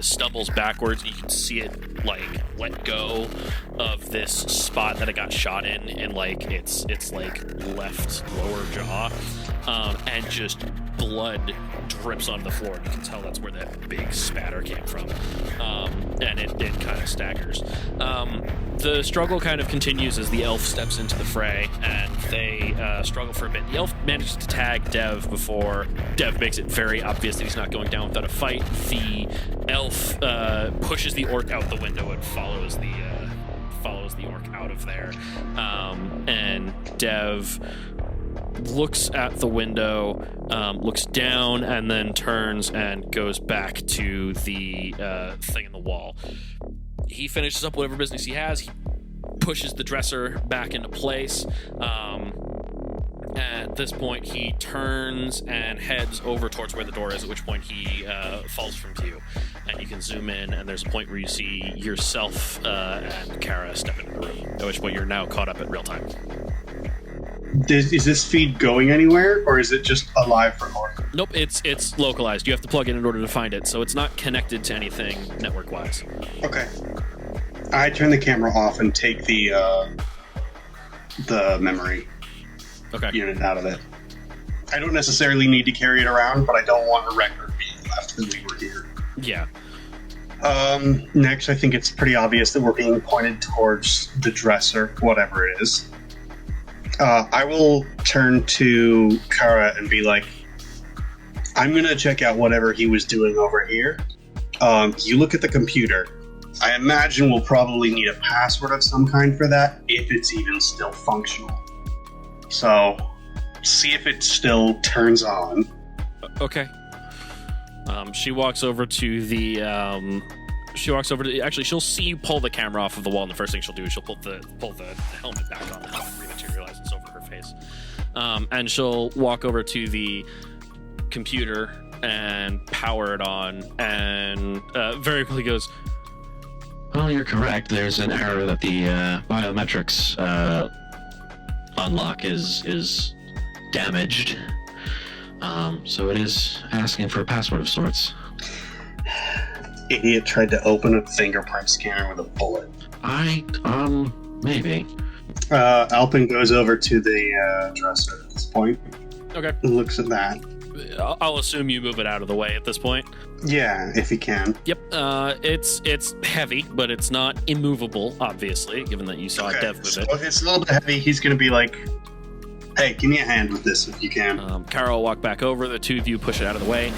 stumbles backwards, and you can see it let go of this spot that it got shot in its left lower jaw, and just blood drips onto the floor. You can tell that's where that big spatter came from, and it kind of staggers. The struggle kind of continues as the elf steps into the fray, and they struggle for a bit. The elf manages to tag Dev before Dev makes it very obvious that he's not going down without a fight. The elf pushes the orc out the window and follows the orc out of there, and Dev looks at the window, looks down, and then turns and goes back to the thing in the wall. He finishes up whatever business he has. He pushes the dresser back into place. At this point, he turns and heads over towards where the door is, at which point he falls from view. And you can zoom in, and there's a point where you see yourself and Cara step into the room, at which point you're now caught up at real time. Is this feed going anywhere, or is it just alive for orc? Nope, it's localized. You have to plug in order to find it, so it's not connected to anything network-wise. Okay. I turn the camera off and take the memory unit out of it. I don't necessarily need to carry it around, but I don't want a record being left that we were here. Yeah. Next, I think it's pretty obvious that we're being pointed towards the dresser, whatever it is. I will turn to Cara and be like, I'm going to check out whatever he was doing over here. You look at the computer. I imagine we'll probably need a password of some kind for that, if it's even still functional. So, see if it still turns on. Okay. She walks over to the... Actually, she'll see you pull the camera off of the wall, and the first thing she'll do is she'll pull the helmet back on and rematerialize it's over her face. And she'll walk over to the computer and power it on, and very quickly goes, Well, you're correct. There's an error that the biometrics unlock is damaged. So it is asking for a password of sorts. Idiot tried to open a fingerprint scanner with a bullet. Maybe. Alpin goes over to the dresser at this point. okay. And looks at that. I'll assume you move it out of the way at this point. Yeah, if he can. Yep. It's heavy, but it's not immovable, obviously, given that you saw Dev move so it. if it's a little bit heavy, he's going to be like, hey, give me a hand with this if you can. Cara will walk back over. The two of you push it out of the way.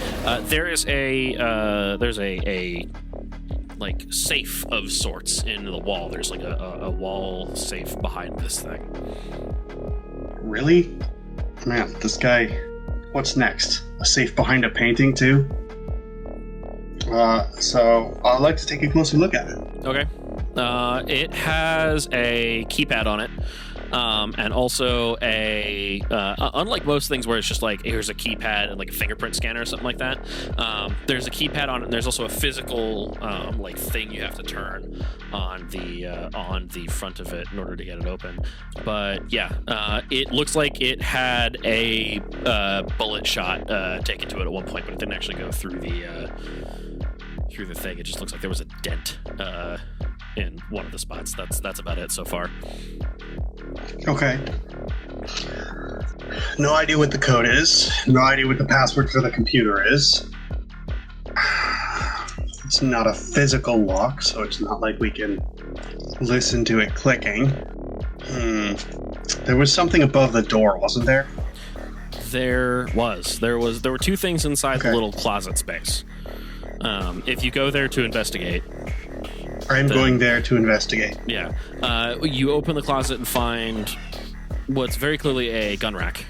There's a like safe of sorts in the wall. There's like a wall safe behind this thing. Really? Man, this guy... What's next? A safe behind a painting, too? So I'd like to take a closer look at it. Okay. It has a keypad on it, and also a unlike most things where it's just like here's a keypad and like a fingerprint scanner or something like that. There's a keypad on it, and there's also a physical like thing you have to turn on the front of it in order to get it open. But yeah, it looks like it had a bullet shot taken to it at one point, but it didn't actually go through the thing. It just looks like there was a dent in one of the spots. That's about it so far. Okay. No idea what the code is. No idea what the password for the computer is. It's not a physical lock, so it's not like we can listen to it clicking. There was something above the door, wasn't there? There were two things inside the little closet space. If you go there to investigate... I'm going there to investigate. Yeah. You open the closet and find what's very clearly a gun rack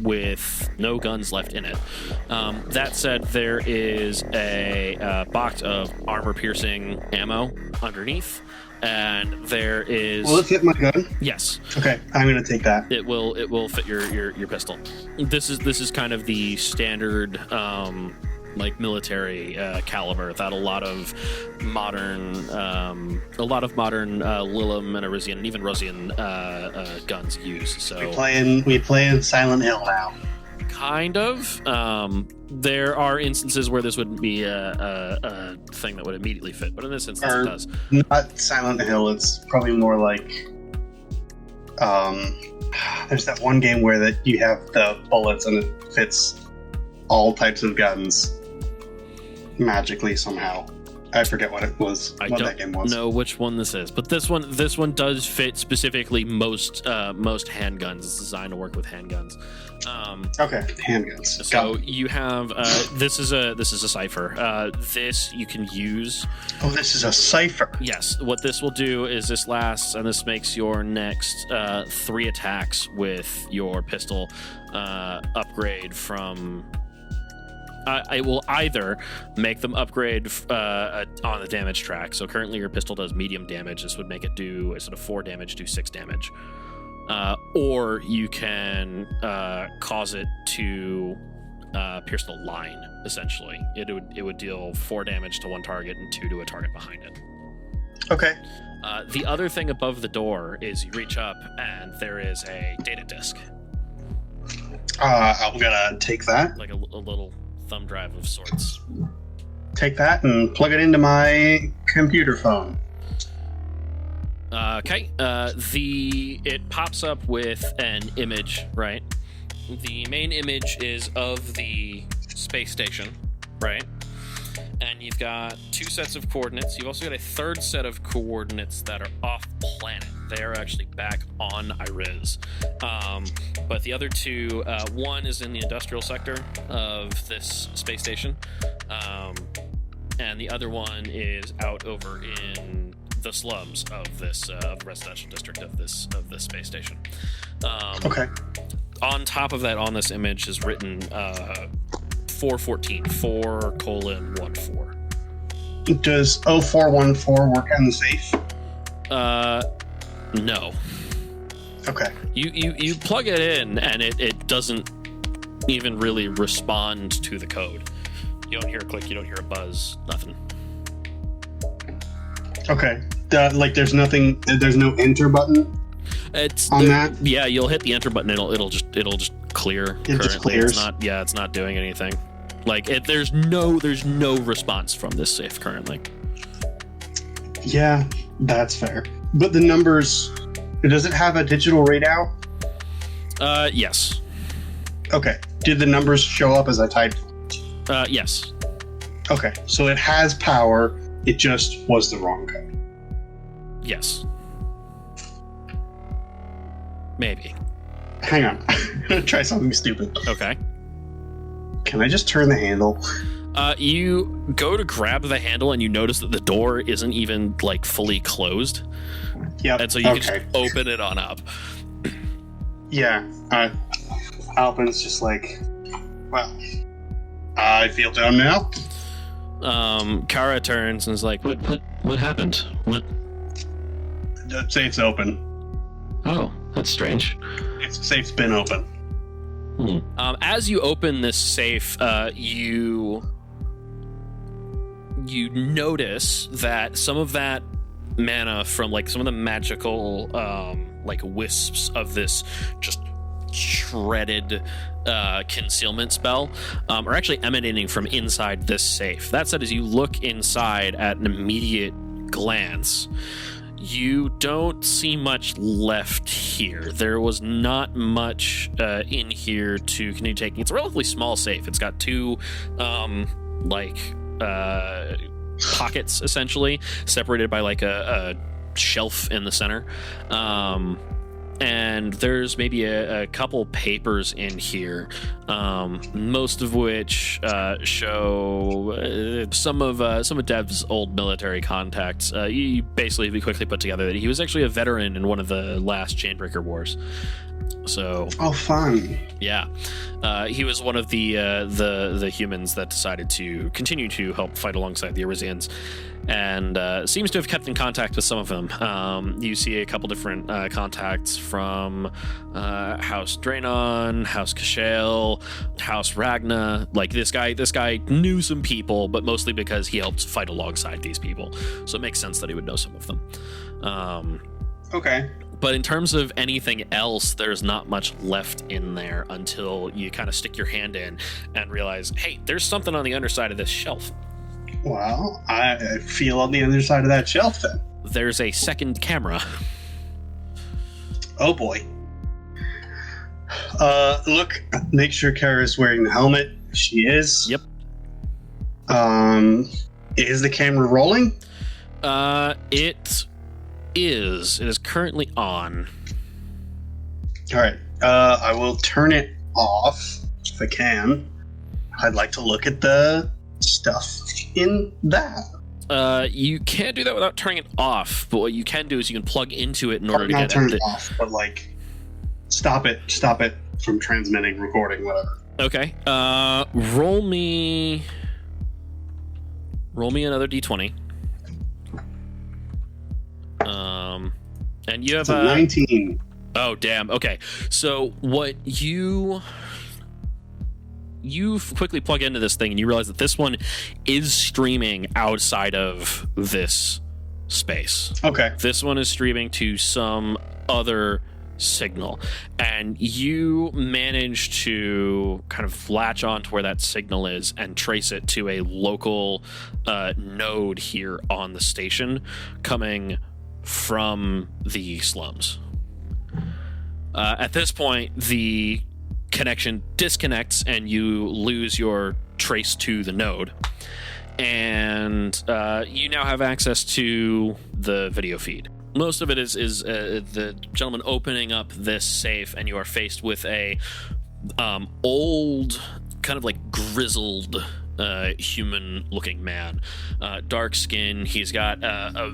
with no guns left in it. That said, there is a box of armor-piercing ammo underneath, and there is... Will it fit my gun? Yes. Okay, I'm going to take that. It will fit your pistol. This is kind of the standard... like military caliber that a lot of modern Lillum and Arisian and even Rosian guns use. So we playing Silent Hill now. Kind of. There are instances where this wouldn't be a thing that would immediately fit, but in this instance it does. Not Silent Hill. It's probably more like there's that one game where that you have the bullets and it fits all types of guns. Magically somehow. I forget what it was. I what that game was. Know which one this is, but this one does fit specifically most handguns. It's designed to work with handguns. Okay, handguns. So you have this is a cipher. This you can use. Oh, this is a cipher. Yes. What this will do is this lasts, and this makes your next 3 attacks with your pistol upgrade from. I will either make them upgrade on the damage track. So currently your pistol does medium damage. This would make it do instead of 4 damage, do 6 damage. Or you can cause it to pierce the line. Essentially, it would deal 4 damage to one target and 2 to a target behind it. Okay. The other thing above the door is you reach up and there is a data disk. I'm gonna take that. Like a little thumb drive of sorts. Take that and plug it into my computer phone. Okay. It pops up with an image, right? The main image is of the space station, right? And you've got 2 sets of coordinates. You've also got a 3rd set of coordinates that are off planet. They are actually back on Iris. But the other 2, one is in the industrial sector of this space station, and the other one is out over in the slums of this residential district of this space station. Okay. On top of that, on this image is written 414 4:14. Does 0414 work on the safe? No. Okay. You plug it in and it doesn't even really respond to the code. You don't hear a click, you don't hear a buzz, nothing. Okay. There's nothing. There's no enter button. That. Yeah, you'll hit the enter button. It'll just clear. It just clears. It's not doing anything. There's no response from this safe currently. Yeah, that's fair. But the numbers, does it have a digital readout? Yes. Okay. Did the numbers show up as I typed? Yes. Okay, so it has power. It just was the wrong code. Yes. Maybe. Hang on. I'm gonna try something stupid. Okay. Can I just turn the handle? You go to grab the handle and you notice that the door isn't even like fully closed. Yep. And so you can just open it on up. Yeah. Alpin's just like, well, I feel down now. Cara turns and is like, What happened? What? The safe's open. Oh, that's strange. It's safe's been open. As you open this safe, you notice that some of that mana from like some of the magical like wisps of this just shredded concealment spell are actually emanating from inside this safe. That said, as you look inside at an immediate glance, you don't see much left here. There was not much in here to continue taking. It's a relatively small safe. It's got two pockets, essentially, separated by like a shelf in the center. And there's maybe a couple papers in here, most of which show some of Dev's old military contacts. He basically quickly put together that he was actually a veteran in one of the last Chainbreaker Wars. So, oh, fun! Yeah, he was one of the humans that decided to continue to help fight alongside the Arisians, and seems to have kept in contact with some of them. You see a couple different contacts from House Draenon, House Kashale, House Ragna. Like this guy knew some people, but mostly because he helped fight alongside these people. So it makes sense that he would know some of them. Okay. But in terms of anything else, there's not much left in there until you kind of stick your hand in and realize, hey, there's something on the underside of this shelf. Well, I feel on the other side of that shelf then. There's a second camera. Oh boy. Look, make sure Kara's wearing the helmet. She is. Yep. Is the camera rolling? It is currently on. All right. I will turn it off if I can. I'd like to look at the stuff in that. You can't do that without turning it off, but what you can do is you can plug into it in order to not get turn at it off, but like stop it from transmitting, recording, whatever. Okay. Roll me another d20. And you have a 19. Oh, damn. Okay. So what you quickly plug into this thing and you realize that this one is streaming outside of this space. Okay. This one is streaming to some other signal, and you manage to kind of latch on to where that signal is and trace it to a local node here on the station coming from the slums. At this point, the connection disconnects and you lose your trace to the node, and you now have access to the video feed. Most of it is the gentleman opening up this safe, and you are faced with a old, kind of like grizzled human-looking man. Dark skin. He's got a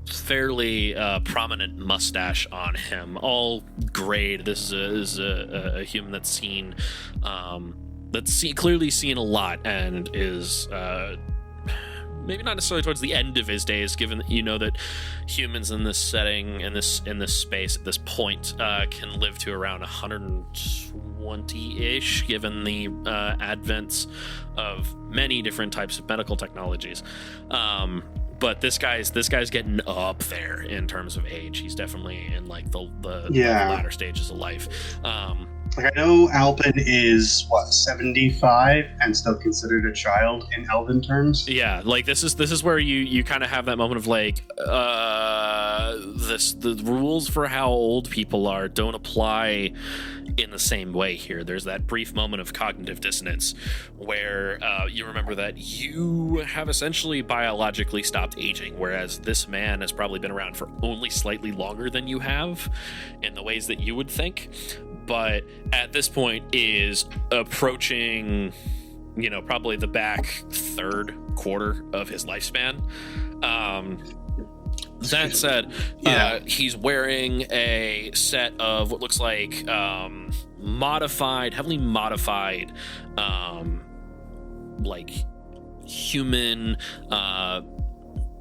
fairly prominent mustache on him, all grayed. This is a human that's clearly seen a lot and is maybe not necessarily towards the end of his days, given that you know that humans in this setting, in this space at this point, can live to around 120-ish, given the advents of many different types of medical technologies. But this guy's getting up there in terms of age. He's definitely in like the latter stages of life. Like I know Alpin is 75 and still considered a child in Elven terms. Yeah, like this is where you kind of have that moment of like the rules for how old people are don't apply in the same way here. There's that brief moment of cognitive dissonance where you remember that you have essentially biologically stopped aging, whereas this man has probably been around for only slightly longer than you have in the ways that you would think, but at this point is approaching probably the back third quarter of his lifespan. That said, he's wearing a set of what looks like heavily modified, like human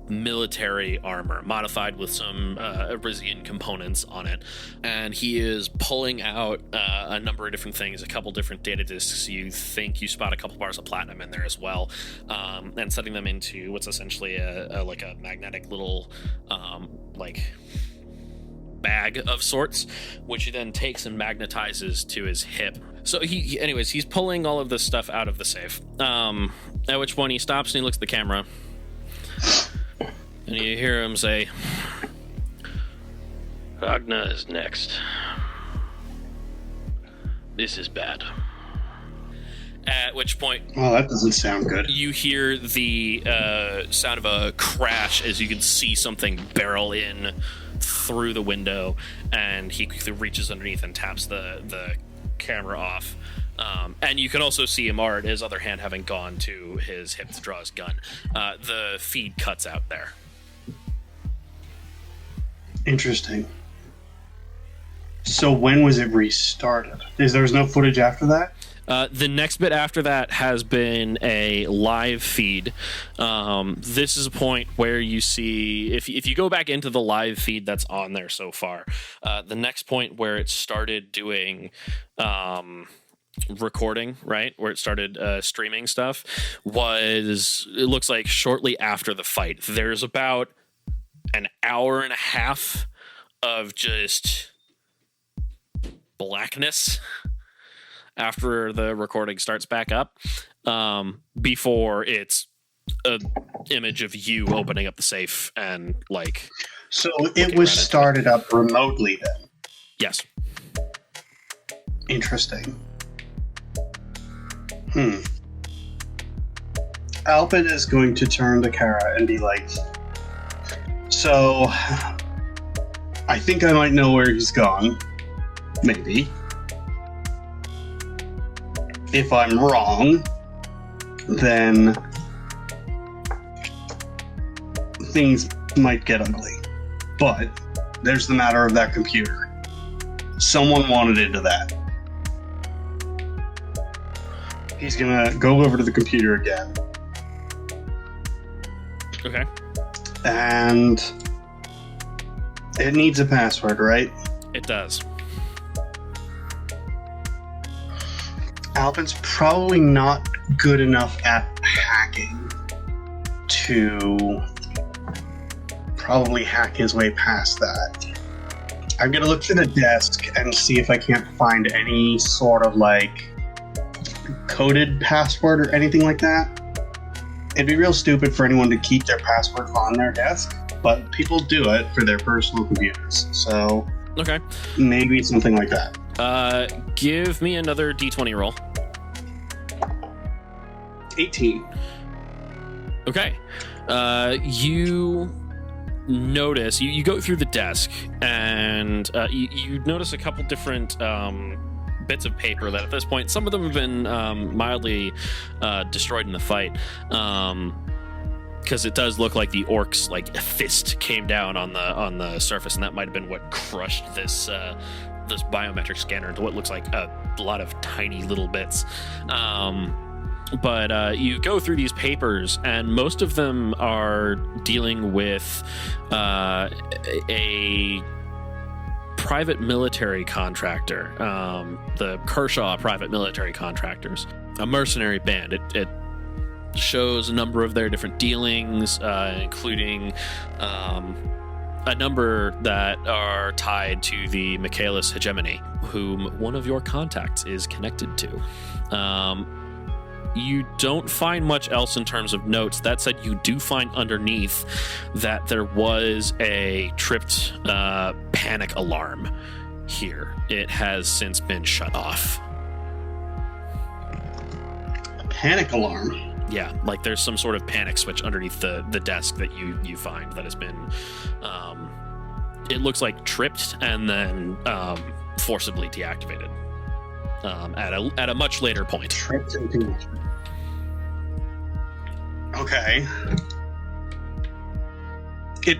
military armor, modified with some Arisian components on it. And he is pulling out a number of different things, a couple different data disks. You think you spot a couple bars of platinum in there as well, and setting them into what's essentially a magnetic little bag of sorts, which he then takes and magnetizes to his hip. So he's pulling all of this stuff out of the safe. At which point he stops and he looks at the camera. And you hear him say, Ragna is next. This is bad. At which point... Oh, that doesn't sound good. You hear the sound of a crash as you can see something barrel in through the window, and he quickly reaches underneath and taps the camera off. And you can also see Amard, his other hand having gone to his hip to draw his gun. The feed cuts out there. Interesting. So when was it restarted? There's no footage after that? The next bit after that has been a live feed. This is a point where you see, if you go back into the live feed that's on there so far, the next point where it started doing recording, right, where it started streaming stuff, it looks like shortly after the fight. There's about an hour and a half of just blackness after the recording starts back up, before it's an image of you opening up the safe and So it was started up remotely then? Yes. Interesting. Alpin is going to turn to Cara and be like, so, I think I might know where he's gone. Maybe. If I'm wrong, then things might get ugly. But there's the matter of that computer. Someone wanted into that. He's gonna go over to the computer again. Okay. And it needs a password, right? It does. Alpin's probably not good enough at hacking to probably hack his way past that. I'm gonna look through the desk and see if I can't find any sort of coded password or anything like that. It'd be real stupid for anyone to keep their password on their desk, but people do it for their personal computers. So, okay, maybe something like that. Give me another D20 roll. 18. Okay. You notice, you go through the desk, and you notice a couple different bits of paper that at this point, some of them have been mildly destroyed in the fight, because it does look like the orc's fist came down on the surface, and that might have been what crushed this biometric scanner into what looks like a lot of tiny little bits. But you go through these papers, and most of them are dealing with a private military contractor, the Kershaw private military contractors, a mercenary band. It shows a number of their different dealings, including a number that are tied to the Michaelis hegemony, whom one of your contacts is connected to. You don't find much else in terms of notes. That said, you do find underneath that there was a tripped panic alarm here. It has since been shut off. A panic alarm? Yeah, there's some sort of panic switch underneath the desk that you find that has been, it looks like tripped and then forcibly deactivated at a much later point. Tripped and deactivated. Okay.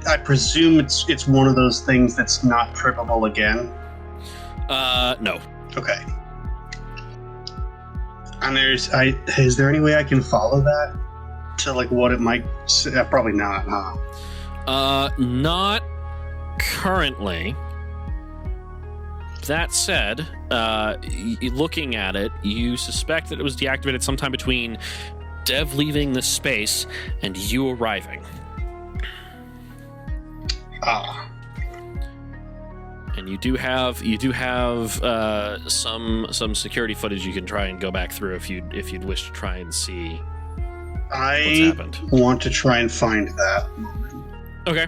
I presume it's one of those things that's not trippable again. No. Okay. And is there any way I can follow that to like what it might? Probably not, huh? Not currently. That said, looking at it, you suspect that it was deactivated sometime between Dev leaving the space and you arriving. And you do have some security footage you can try and go back through if you'd wish to try and see what's happened. I want to try and find that. Okay.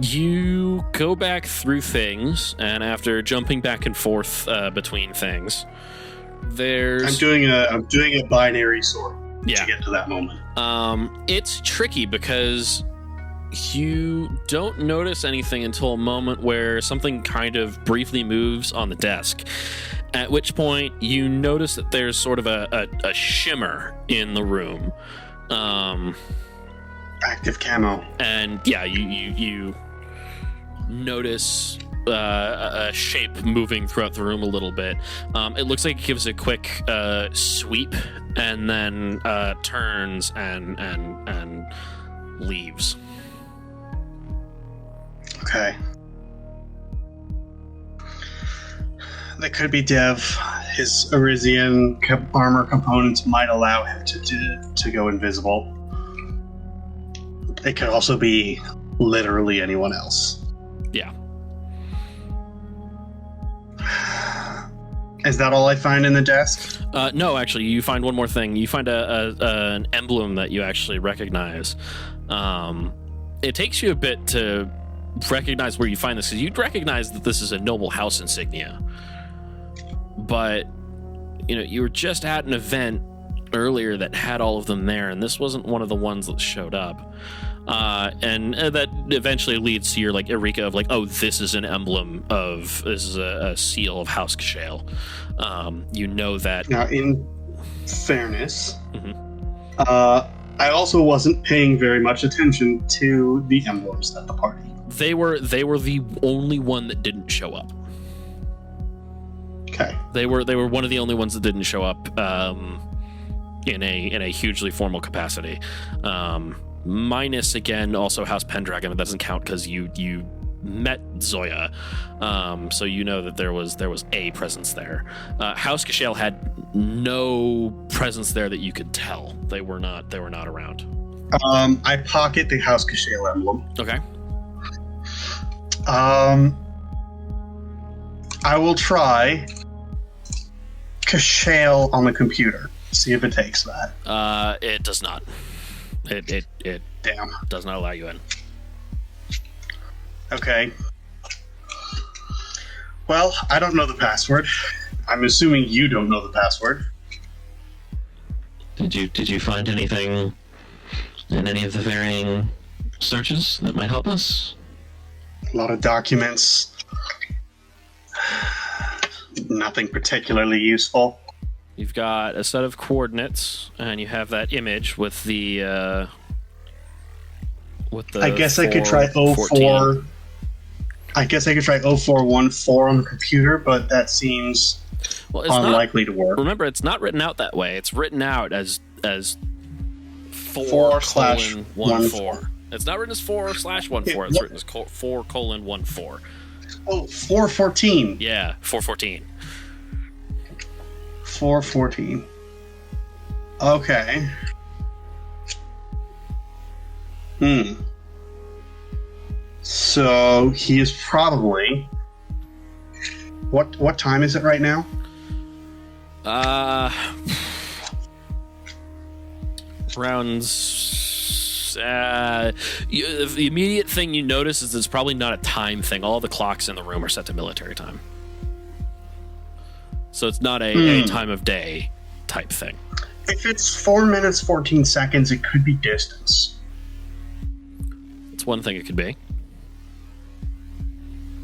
You go back through things, and after jumping back and forth between things, I'm doing a binary sort to get to that moment. It's tricky because you don't notice anything until a moment where something kind of briefly moves on the desk, at which point you notice that there's sort of a shimmer in the room. Active camo. And yeah, you notice a shape moving throughout the room a little bit. It looks like it gives a quick sweep and then turns and leaves. Okay. That could be Dev. His Arisian armor components might allow him to go invisible. It could also be literally anyone else. Yeah. Is that all I find in the desk? No, actually, you find one more thing. You find an emblem that you actually recognize. It takes you a bit to recognize where you find this, because you'd recognize that this is a noble house insignia. But, you were just at an event earlier that had all of them there, and this wasn't one of the ones that showed up. And that eventually leads to your eureka of oh, this is an emblem this is a seal of House Kashale. You know that. Now, in fairness, I also wasn't paying very much attention to the emblems at the party. They were the only one that didn't show up. Okay. They were one of the only ones that didn't show up in a hugely formal capacity. Minus again also House Pendragon, but that doesn't count because you met Zoya, so you know that there was a presence there. House Kashale had no presence there that you could tell. They were not around. I pocket the House Kashale emblem. Okay. I will try Kashale on the computer. See if it takes that. It does not. It Damn. Does not allow you in. Okay. Well, I don't know the password. I'm assuming you don't know the password. Did you find anything in any of the varying searches that might help us? A lot of documents. Nothing particularly useful. You've got a set of coordinates, and you have that image with the. I guess I could try 04. I guess I could try 0414 on the computer, but that seems unlikely to work. Remember, it's not written out that way. It's written out as 4/14. It's not written as 4/14. It's written as 4:14. Oh, 414. Yeah, 414. 414. Okay. So he is probably. What time is it right now? Rounds. The immediate thing you notice is it's probably not a time thing. All the clocks in the room are set to military time. So it's not a time of day type thing. If it's 4 minutes, 14 seconds, it could be distance. It's one thing it could be.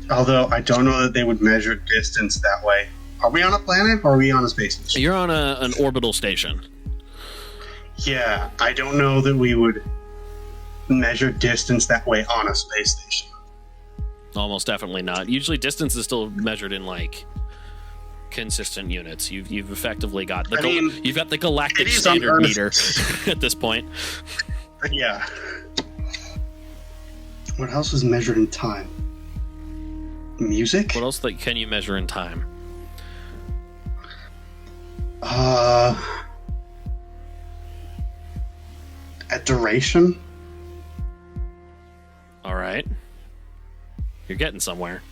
Although I don't know that they would measure distance that way. Are we on a planet or are we on a space station? You're on an orbital station. Yeah, I don't know that we would measure distance that way on a space station. Almost definitely not. Usually distance is still measured in, like, consistent units. You've effectively got you've got the galactic standard meter at this point. Yeah. What else is measured in time? Music? What else can you measure in time? A duration? All right. You're getting somewhere.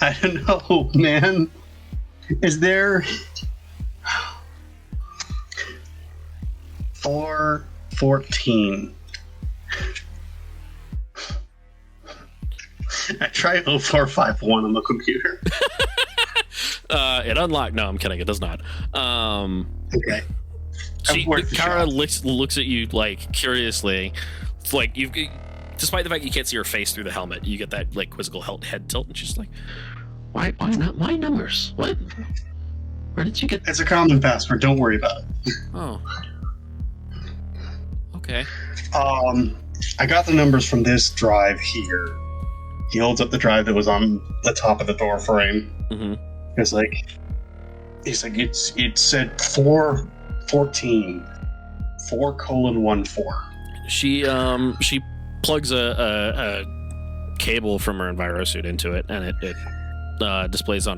I don't know, man. Is there 414? I try 0451 on the computer. It unlocked. No, I'm kidding. It does not. Okay. Cara looks at you like curiously. It's like despite the fact you can't see her face through the helmet, you get that like quizzical head tilt, and she's like, Why not? Why numbers? What? Where did you get? It's a common password. Don't worry about it. "Oh, okay." I got the numbers from this drive here. He holds up the drive that was on the top of the door frame. Mm-hmm. It's like, it said 414, 4:14. She plugs a cable from her envirosuit into it, and it displays on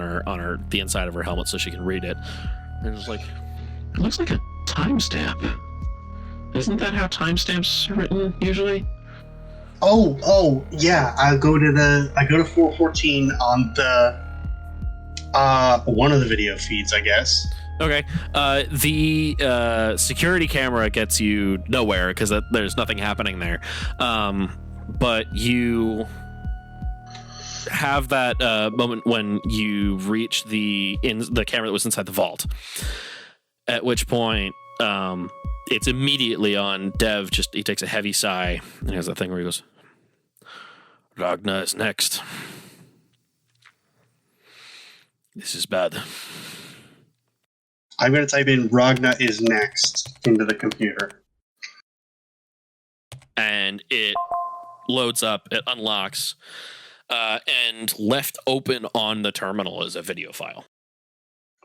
the inside of her helmet so she can read it. And it's like, It looks like a timestamp. Isn't that how timestamps are written usually? Oh, yeah. I go to 414 on the one of the video feeds, I guess. okay. The security camera gets you nowhere because there's nothing happening there. But you have that moment when you reach the camera that was inside the vault. At which point, it's immediately on Dev. He takes a heavy sigh and he has that thing where he goes, "Ragna is next. This is bad." I'm going to type in Ragna is next into the computer. And it loads up, it unlocks, and left open on the terminal is a video file.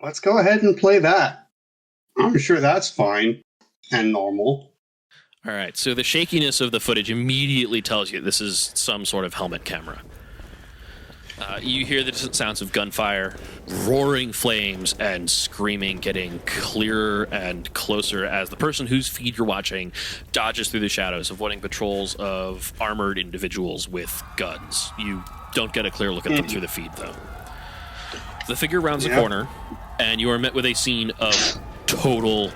Let's go ahead and play that. I'm sure that's fine and normal. All right, so the shakiness of the footage immediately tells you this is some sort of helmet camera. You hear the distant sounds of gunfire, roaring flames, and screaming getting clearer and closer as the person whose feed you're watching dodges through the shadows, avoiding patrols of armored individuals with guns. You don't get a clear look at them through the feed, though. The figure rounds the corner, and you are met with a scene of total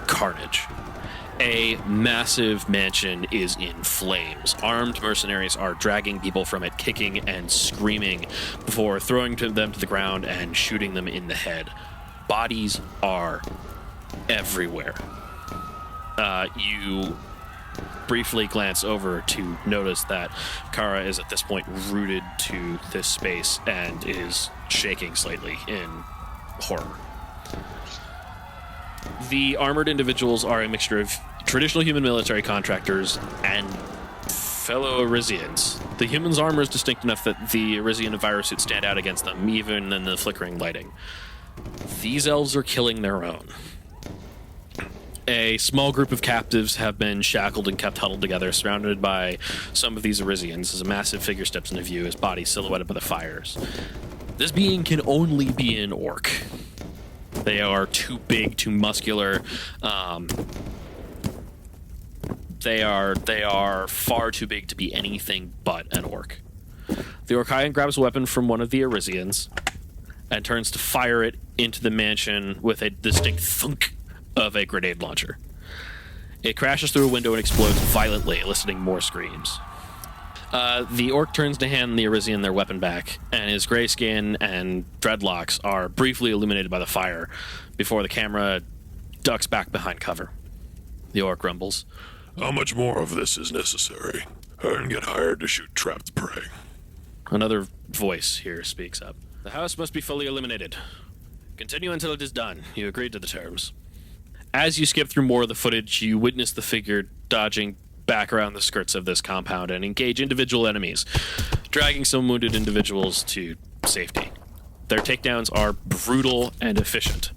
carnage. A massive mansion is in flames. Armed mercenaries are dragging people from it, kicking and screaming before throwing them to the ground and shooting them in the head. Bodies are everywhere. You briefly glance over to notice that Cara is at this point rooted to this space and is shaking slightly in horror. The armored individuals are a mixture of traditional human military contractors and fellow Arisians. The humans' armor is distinct enough that the Arisian envirosuits stand out against them, even in the flickering lighting. These elves are killing their own. A small group of captives have been shackled and kept huddled together, surrounded by some of these Arisians, as a massive figure steps into view, his body silhouetted by the fires. This being can only be an orc. They are too big, too muscular. They are far too big to be anything but an orc. The Orcaian grabs a weapon from one of the Arisians and turns to fire it into the mansion with a distinct thunk of a grenade launcher. It crashes through a window and explodes violently, eliciting more screams. The orc turns to hand the Arisian their weapon back, and his gray skin and dreadlocks are briefly illuminated by the fire before the camera ducks back behind cover. The orc rumbles, "How much more of this is necessary? I didn't get hired to shoot trapped prey." Another voice here speaks up. "The house must be fully illuminated. Continue until it is done. You agreed to the terms. As you skip through more of the footage, you witness the figure dodging back around the skirts of this compound and engage individual enemies, dragging some wounded individuals to safety. Their takedowns are brutal and efficient.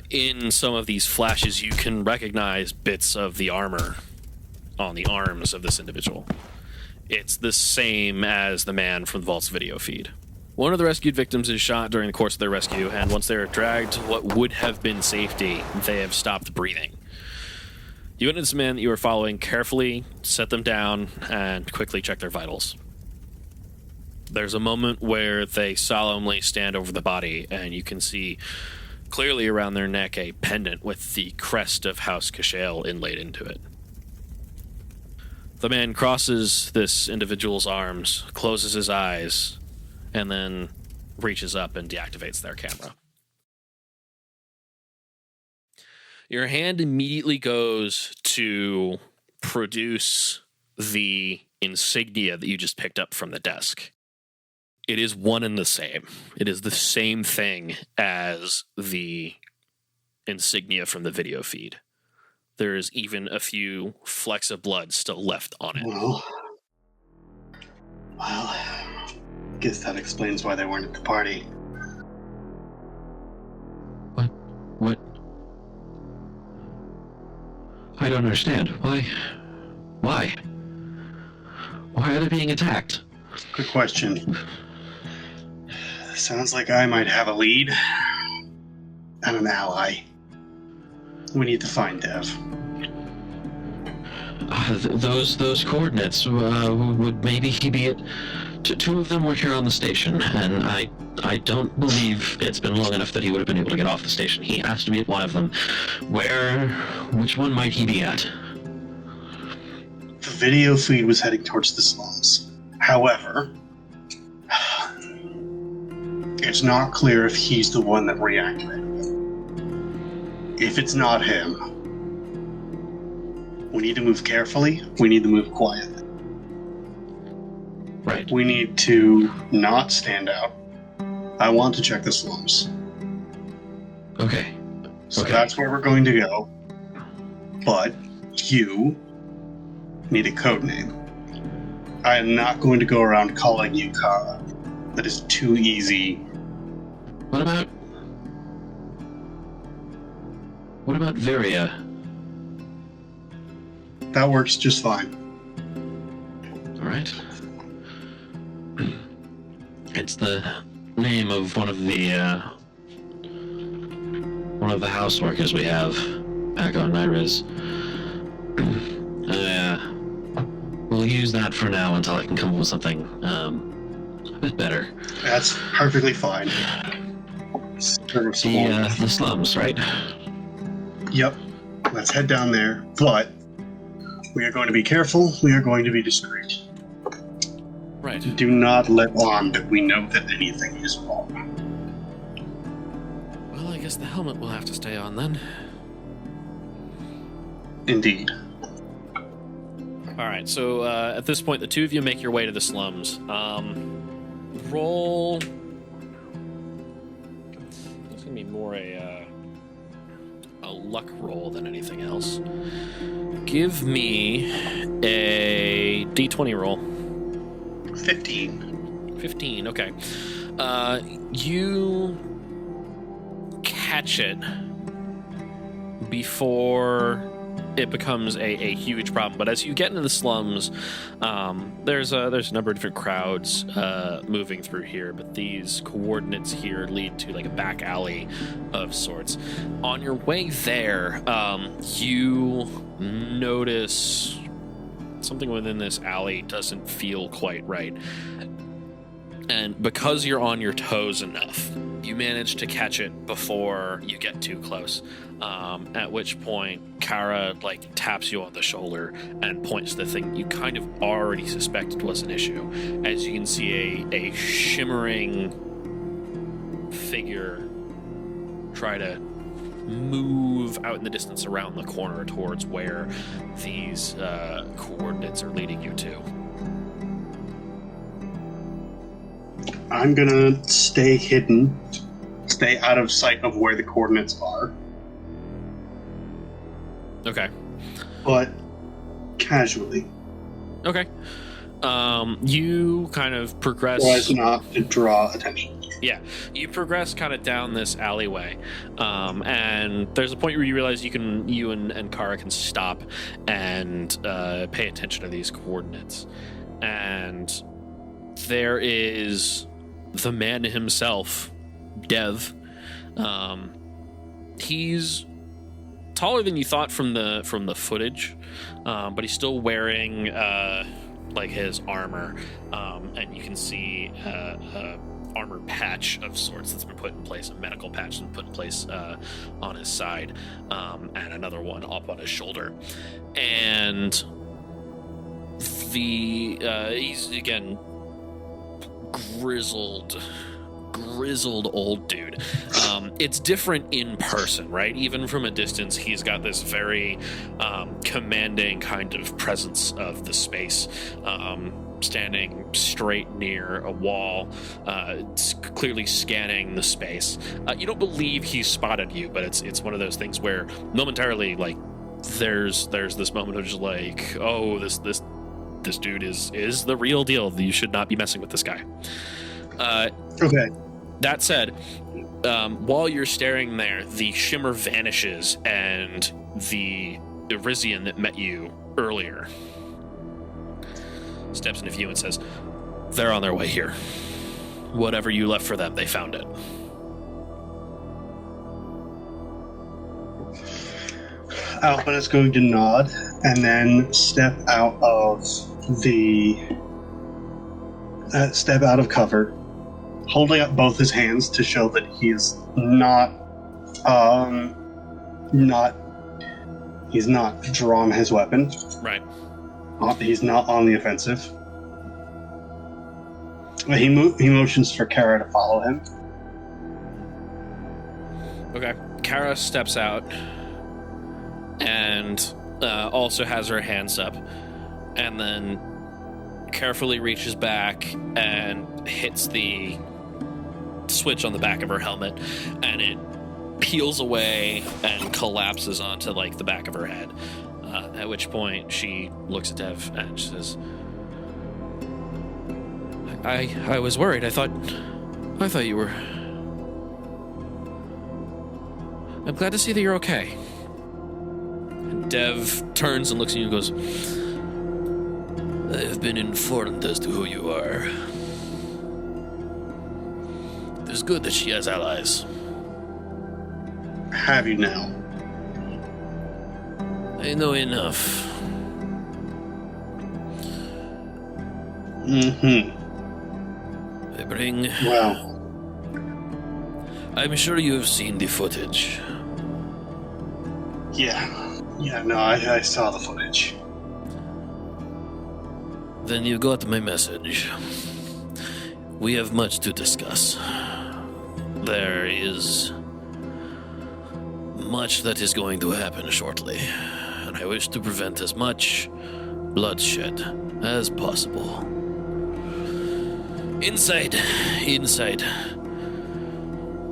In some of these flashes, you can recognize bits of the armor on the arms of this individual. It's the same as the man from the Vault's video feed. One of the rescued victims is shot during the course of their rescue, and once they are dragged to what would have been safety, they have stopped breathing. You witness the man that you are following carefully set them down and quickly check their vitals. There's a moment where they solemnly stand over the body, and you can see clearly around their neck a pendant with the crest of House Cashale inlaid into it. The man crosses this individual's arms, closes his eyes, and then reaches up and deactivates their camera. Your hand immediately goes to produce the insignia that you just picked up from the desk. It is one and the same. It is the same thing as the insignia from the video feed. There is even a few flecks of blood still left on it. Well, guess that explains why they weren't at the party. What? I don't understand. Why? Why are they being attacked? Good question. Sounds like I might have a lead. And an ally. We need to find Dev. Those coordinates, would maybe he be at... Two of them were here on the station, and I don't believe it's been long enough that he would have been able to get off the station. He has to be at one of them. Which one might he be at? The video feed was heading towards the slums. However, it's not clear if he's the one that reactivated it. If it's not him, we need to move carefully, we need to move quietly. Right. We need to not stand out. I want to check the slums. Okay. So that's where we're going to go. But you need a code name. I am not going to go around calling you Cara. That is too easy. What about Viria? That works just fine. Alright. It's the name of one of the house workers we have back on Nyriz. We'll use that for now until I can come up with something a bit better. That's perfectly fine. The slums, right? Yep. Let's head down there. But we are going to be careful. We are going to be discreet. Right. Do not let on that we know that anything is wrong. Well, I guess the helmet will have to stay on then. Indeed. Alright, so at this point, the two of you make your way to the slums. Roll... It's going to be more a luck roll than anything else. Give me a d20 roll. 15, okay. You catch it before it becomes a huge problem. But as you get into the slums, there's a number of different crowds moving through here, but these coordinates here lead to like a back alley of sorts. On your way there, you notice something within this alley doesn't feel quite right. And because you're on your toes enough, you manage to catch it before you get too close. At which point, Cara taps you on the shoulder and points to the thing you kind of already suspected was an issue. As you can see a shimmering figure try to move out in the distance around the corner towards where these coordinates are leading you to. I'm gonna stay hidden stay out of sight of where the coordinates are, Okay. but casually, Okay. You kind of progress. so as not to draw attention. Yeah, you progress kind of down this alleyway, and there's a point where you realize you and Cara can stop and pay attention to these coordinates, and there is the man himself, Dev. He's taller than you thought from the footage, but he's still wearing like his armor, and you can see armored patch of sorts that's been put in place, a medical patch that's been put in place on his side, and another one up on his shoulder. And he's again grizzled old dude. It's different in person, right? Even from a distance, he's got this very commanding kind of presence of the space, standing straight near a wall, clearly scanning the space. You don't believe he's spotted you, but it's one of those things where momentarily, like, there's this moment of just like, oh, this dude is the real deal. You should not be messing with this guy. Okay. That said, while you're staring there, the shimmer vanishes, and the Irizian that met you earlier steps into view and says, "They're on their way here. Whatever you left for them, they found it." Alpin is going to nod and then step out of cover, holding up both his hands to show that he is he's not drawn his weapon. Right. He's not on the offensive. He motions for Cara to follow him. Okay. Cara steps out and also has her hands up, and then carefully reaches back and hits the switch on the back of her helmet, and it peels away and collapses onto like the back of her head. At which point she looks at Dev and she says, I was worried. I thought you were. I'm glad to see that you're okay. And Dev turns and looks at you and goes, I have been informed as to who you are. It is good that she has allies. Have you now? I know enough. Mm-hmm. I bring... Well. I'm sure you have seen the footage. Yeah. Yeah, no, I saw the footage. Then you got my message. We have much to discuss. There is much that is going to happen shortly, and I wish to prevent as much bloodshed as possible. Inside.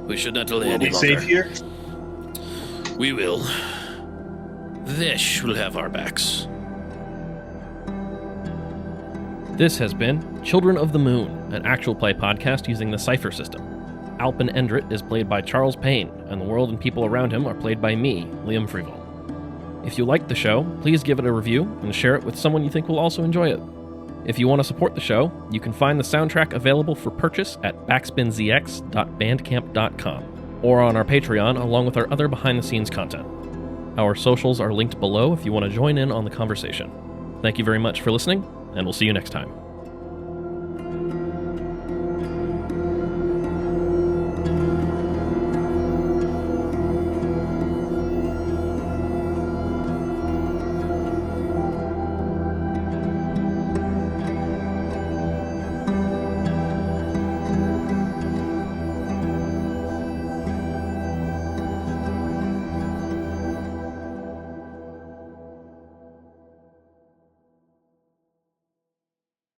We should not delay any longer. We'll be safe here? We will. Vish will have our backs. This has been Children of the Moon, an actual play podcast using the Cypher system. Alpin Endrit is played by Charles Payne, and the world and people around him are played by me, Liam Freeval. If you like the show, please give it a review and share it with someone you think will also enjoy it. If you want to support the show, you can find the soundtrack available for purchase at backspinzx.bandcamp.com or on our Patreon along with our other behind-the-scenes content. Our socials are linked below if you want to join in on the conversation. Thank you very much for listening, and we'll see you next time.